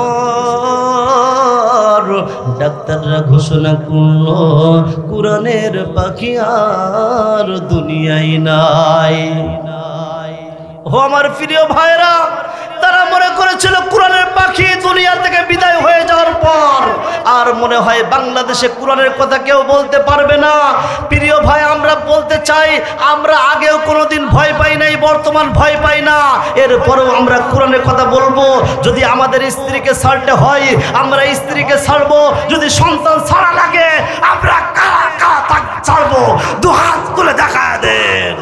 ডাক্তাররা ঘোষণা করলো, কোরআনের পাখি আর দুনিয়ায় নাই। ও আমার প্রিয় ভাইরা, তারা মনে করেছিল কোরআনের পাখি দুনিয়া থেকে বিদায় হয়ে যাওয়ার পর আর মনে হয় বাংলাদেশে কোরআনের কথা কেউ বলতে পারবে না। প্রিয় ভাই, আমরা বলতে চাই, আমরা আগেও কোনোদিন ভয় পাই নাই, বর্তমান ভয় পাই না। এরপরেও আমরা কোরআনের কথা বলবো। যদি আমাদের স্ত্রীকে ছাড়তে হয় আমরা স্ত্রীকে ছাড়বো, যদি সন্তান ছাড়া লাগে আমরা কারা কারা ছাড়বো। দুহাত তুলে দেখা দেন।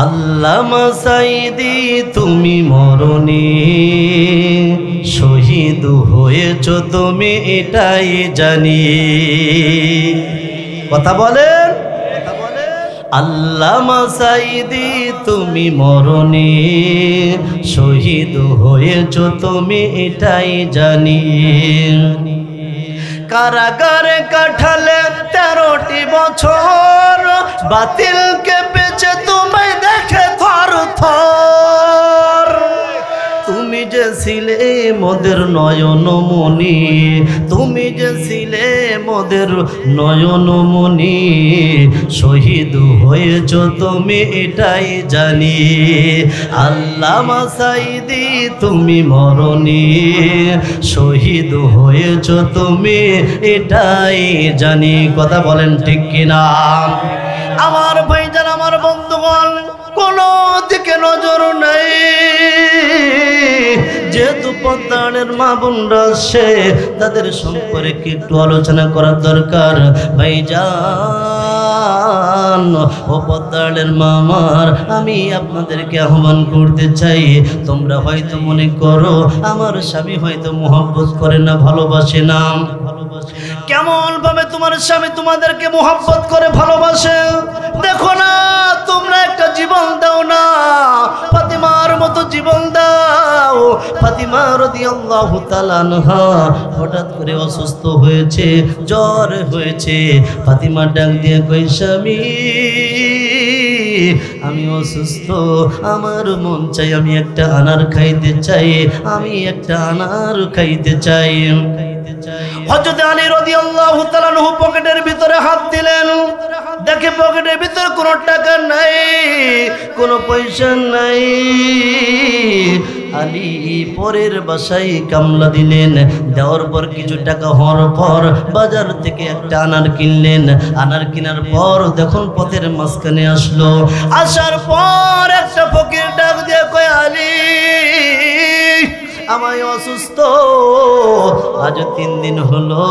আল্লামা সাইদি তুমি মরণে শহীদ হয়েছ, তুমি এটাই জানি। কথা বলেন। আল্লামা সাইদি তুমি মরণে শহীদ হয়েছ, তুমি এটাই জানি। কারাগারে কাটালে 13টি বছর, বাতিল কেঁপেছে তোমায় দেখে থর থর। তুমি যে ছিলে মোদের নয়নমণি, তুমি যে ছিলে মোদের নয়নমণি, শহীদ হয়েছ তুমি এটাই জানি। আল্লামা সাইদি তুমি মরণি শহীদ হয়েছ, তুমি এটাই জানি। কথা বলেন ঠিক কিনা? আমার ভাইজান, আমার বন্ধুগণ, কোনো দিকে নজর নাই। যেহেতু পদ্মানের মা বোনরা আসছে, তাদের সম্পর্কে একটু আলোচনা করার দরকার। ভাইজান ও পদ্মানের মামার, আমি আপনাদেরকে আহ্বান করতে চাই, তোমরা হয়তো মনে করো আমার স্বামী হয়তো মোহাব্বত করে না, ভালোবাসে না। কেমন ভাবে তোমার স্বামী তোমাদেরকে মোহাব্বত করে, ভালোবাসে? দেখো না, তোমরা একটা জীবন দাও না, ফাতিমার মতো জীবন দাও। ফাতিমা রাদিয়াল্লাহু তাআলা আনহা হঠাৎ করে অসুস্থ হয়েছে, জ্বর হয়েছে। ফাতিমা ডাক দিয়ে কই, স্বামী আমি অসুস্থ, আমার মন চাই আমি একটা আনার খাইতে চাই, আমি একটা আনার খাইতে চাই। হযরত আলী রাদিয়াল্লাহু তাআলা আনহু পকেটের ভিতরে হাত দিলেন, দেখে পকেটের ভিতরে কোনো টাকা নাই, কোনো পয়সা নাই। আলী পরের বাসায় কামলা দিলেন, দেওয়ার পর কিছু টাকা হওয়ার পর বাজার থেকে একটা আনার কিনলেন। আনার কেনার পর দেখুন পথের মাঝখানে আসলো, আসার পর একটা ফকির ডাক দিয়ে কয়, আলী আমি অসুস্থ, আজ 3 দিন হলো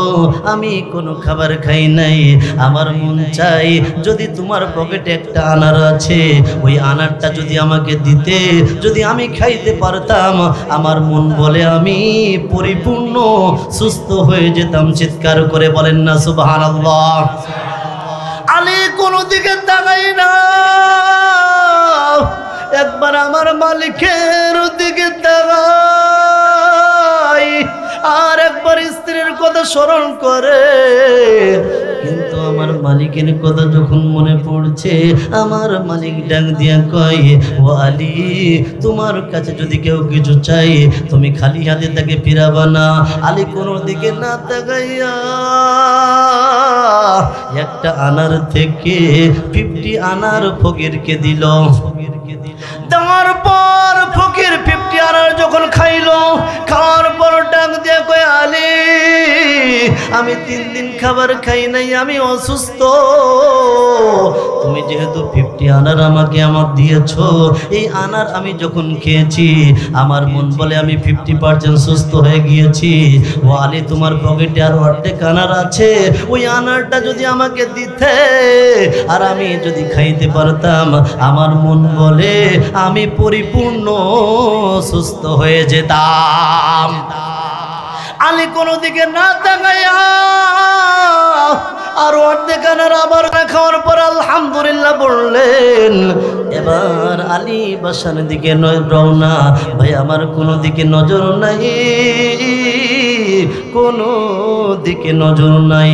আমি কোনো খাবার খাই নাই। আমার মন চাই যদি তোমার পকেটে একটা আনার আছে, ওই আনারটা যদি আমাকে দিতে, যদি আমি খাইতে পারতাম, আমার মন বলে আমি পরিপূর্ণ সুস্থ হয়ে যেতাম। চিৎকার করে বলেন না সুবহানাল্লাহ। আলী কোনো দিকে তাকাই না, একবার আমার মালিকের দিকে তাকাই, আর একবার স্ত্রীর কথা স্মরণ করে। কিন্তু আমার মালিকের কথা যখন মনে পড়ছে, আমার মালিক ডাক দিয়া কয়, ও আলী, তোমার কাছে যদি কেউ কিছু চাই তুমি খালি হাতে তাকে ফিরাবা না। আলী কোনো দিকে না তাকাইয়া একটা আনার থেকে 50 আনার ফকিরকে দিল। দেওয়ার পর ফকির 50 আনার যখন খাইলো, খাওয়ার পর ডাক দিয়ে কয়, আলী, আমি 3 দিন খাবার খাই নাই, আমি অসুস্থ। তুমি যেহেতু 50 আনার আমাকে দিয়েছো, এই আনার আমি যখন খেয়েছি আমার মন বলে আমি 50% সুস্থ হয়ে গিয়েছি। ও আলী, তোমার পকেটে আর অর্ধেক আনার আছে, ওই আনারটা যদি আমাকে দিতে আর আমি যদি খাইতে পারতাম, আমার মন বলে আমি পরিপূর্ণ সুস্থ হয়ে যেতাম। আলী কোনো দিকে না তাকাইয়া আর অর্ধেক আনার আবার খাওয়ার পর আলহামদুলিল্লাহ বললেন। এবার আলী বাসার দিকে রওনা। ভাই আমার কোনো দিকে নজর নাই, কোনো দিকে নজর নাই।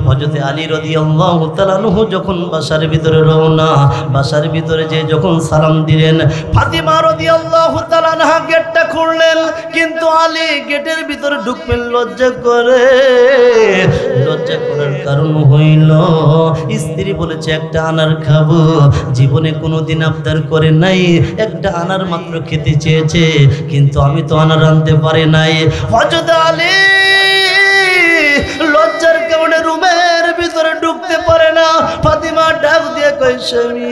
হযরত আলী রাদিয়াল্লাহু তাআলা আনহু যখন বাসার ভিতরে রওনা, বাসার ভিতরে যে যখন সালাম দিলেন, ফাতিমা রাদিয়াল্লাহু তাআলা আনহা গেটটা খুললেন, কিন্তু আলী গেটের ভিতরে ঢুকবেন লজ্জা করে। লজ্জা করার কারণ হইল স্ত্রী বলেছে একটা আনার খাবো, জীবনে কোনোদিন আবদার করে নাই, একটা আনার মাত্র খেতে চেয়েছে, কিন্তু আমি তো আনার আনতে পারি নাই। হযরত আলী লজ্জার কারণে রুমের ভিতরে ঢুকতে পারে না। ফাতিমা ডাক দিয়ে কয়, স্বামী,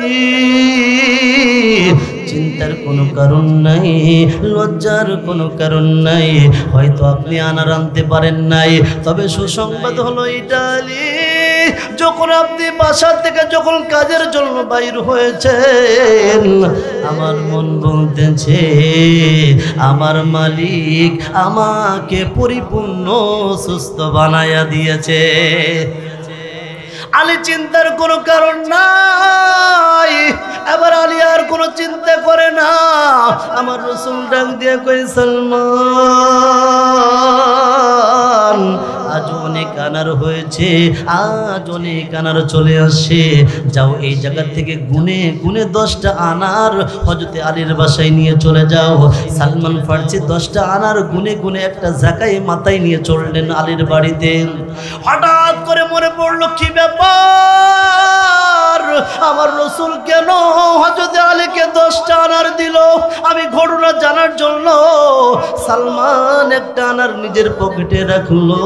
চিন্তার কোনো কারণ নাই, লজ্জার কোনো কারণ নাই, হয়তো আপনি আনার আনতে পারেন নাই, তবে সুসংবাদ হলো এটা আলী, যখন আপনি বাসা থেকে যখন কাজের জন্য বাইর হয়েছেন, আমার মন বলতেছে আমার মালিক আমাকে পরিপূর্ণ সুস্থ বানায়া দিয়েছে। আলী চিন্তার কোনো কারণ নাই। এবার আলী আর কোনো চিন্তা করে না। আমার রাসূল ডাক দিয়ে কই, সালমান, আজ অনেক আনার হয়েছে, আজ অনেক আনার চলে আসছে, যাও এই জায়গা থেকে গুনে গুনে 10টা আনার হযরত আলীর বাসায় নিয়ে চলে যাও। সালমান ফার্সি 10টা আনার গুনে গুনে একটা জায়গায় মাথায় নিয়ে চললেন আলীর বাড়িতে। হঠাৎ করে মনে পড়লো, কি ব্যাপার, আমার রাসূল কেন হযরত আলীকে 10টা আনার দিল? আমি ঘটনা জানার জন্য সালমান একটা আনার নিজের পকেটে রাখলো।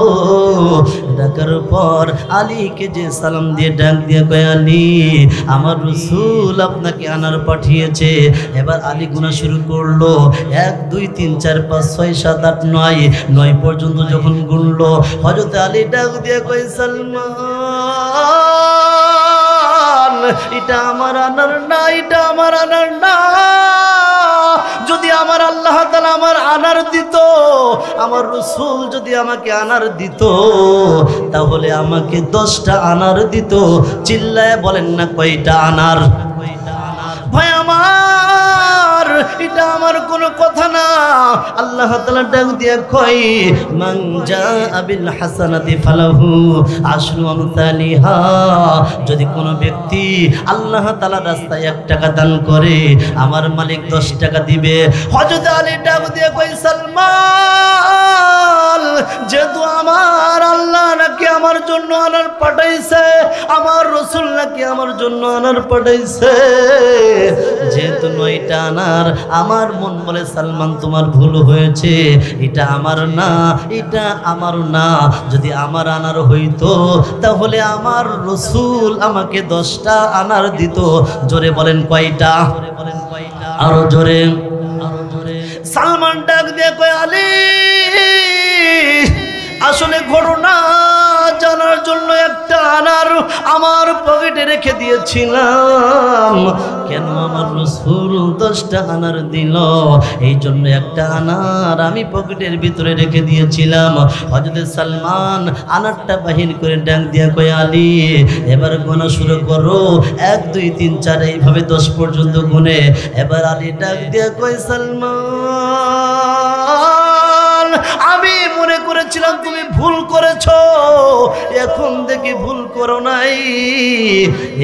ডাকার পর আলীকে যে সালাম দিয়ে ডাক দিয়ে কয়, আলী, আমার রাসূল আপনাকে আনার পাঠিয়েছে। এবার আলী গুনা শুরু করলো, 1 2 3 4 5 6 7 8 9 পর্যন্ত যখন গুনলো, হযরত আলী ডাক দিয়ে কয়, সালমান, এটা আমার আনার না, এটা আমার আনার না। যদি আমার আল্লাহ তাআলা আমার আনার দিত, আমার রাসূল যদি আমাকে আনার দিত, তাহলে আমাকে 10টা আনার দিত। চিল্লায় বলেন না কয়টা আনার? ভাই আমার, এটা আমার কোনো কথা না। আল্লাহ তাআলা ডাক দিয়ে কয়, মান জাআ বিল হাসানাতি ফালাহু আশরু আমসালিহা। যদি কোনো ব্যক্তি আল্লাহ তাআলার রাস্তায় 1 টাকা দান করে, আমার মালিক 10 টাকা দিবে। হযরত আলী ডাক দিয়ে কয়, সালমান, যেহেতু আমার আল্লাহ নাকি আমার জন্য আনার পাঠাইছে, আমার রাসূল নাকি আমার জন্য আনার পাঠাইছে, যেহেতু 9টা আনার, আমার মন বলে সালমান তোমার ভুল হয়েছে, এটা আমার না, এটা আমার না। যদি আমার আনার হইতো তাহলে আমার রাসূল আমাকে 10টা আনার দিত। জোরে বলেন কয়টা? আরো জোরে। সালমান ডাক দিয়ে কয়, আলী, আসলে ঘটনা জানার জন্য একটা আনার আমার পকেটে রেখে দিয়েছিলাম, কেন আমার রাসূল 10টা আনার দিল, এই জন্য একটা আনার আমি পকেটের ভিতরে রেখে দিয়েছিলাম। হযরত সালমান আনারটা বাহির করে ডাক দিয়া কয়, আলী, এবার গোনা শুরু করো, 1 2 3 4 এইভাবে 10 পর্যন্ত গুনে। এবার আলী ডাক দিয়া কয়, সালমান, আমি মনে করেছিলাম তুমি ভুল করেছো, এখন দেখি ভুল করো নাই,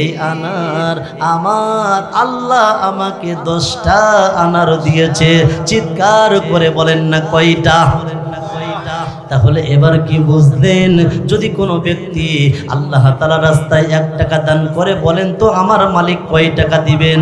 এই আনার আমার আল্লাহ আমাকে 10টা আনার দিয়েছে। চিৎকার করে বলেন না কয়টা? তাহলে এবার কি বুঝলেন? যদি কোনো ব্যক্তি আল্লাহ তাআলার রাস্তায় 1 টাকা দান করে, বলেন তো আমার মালিক কয় টাকা দিবেন?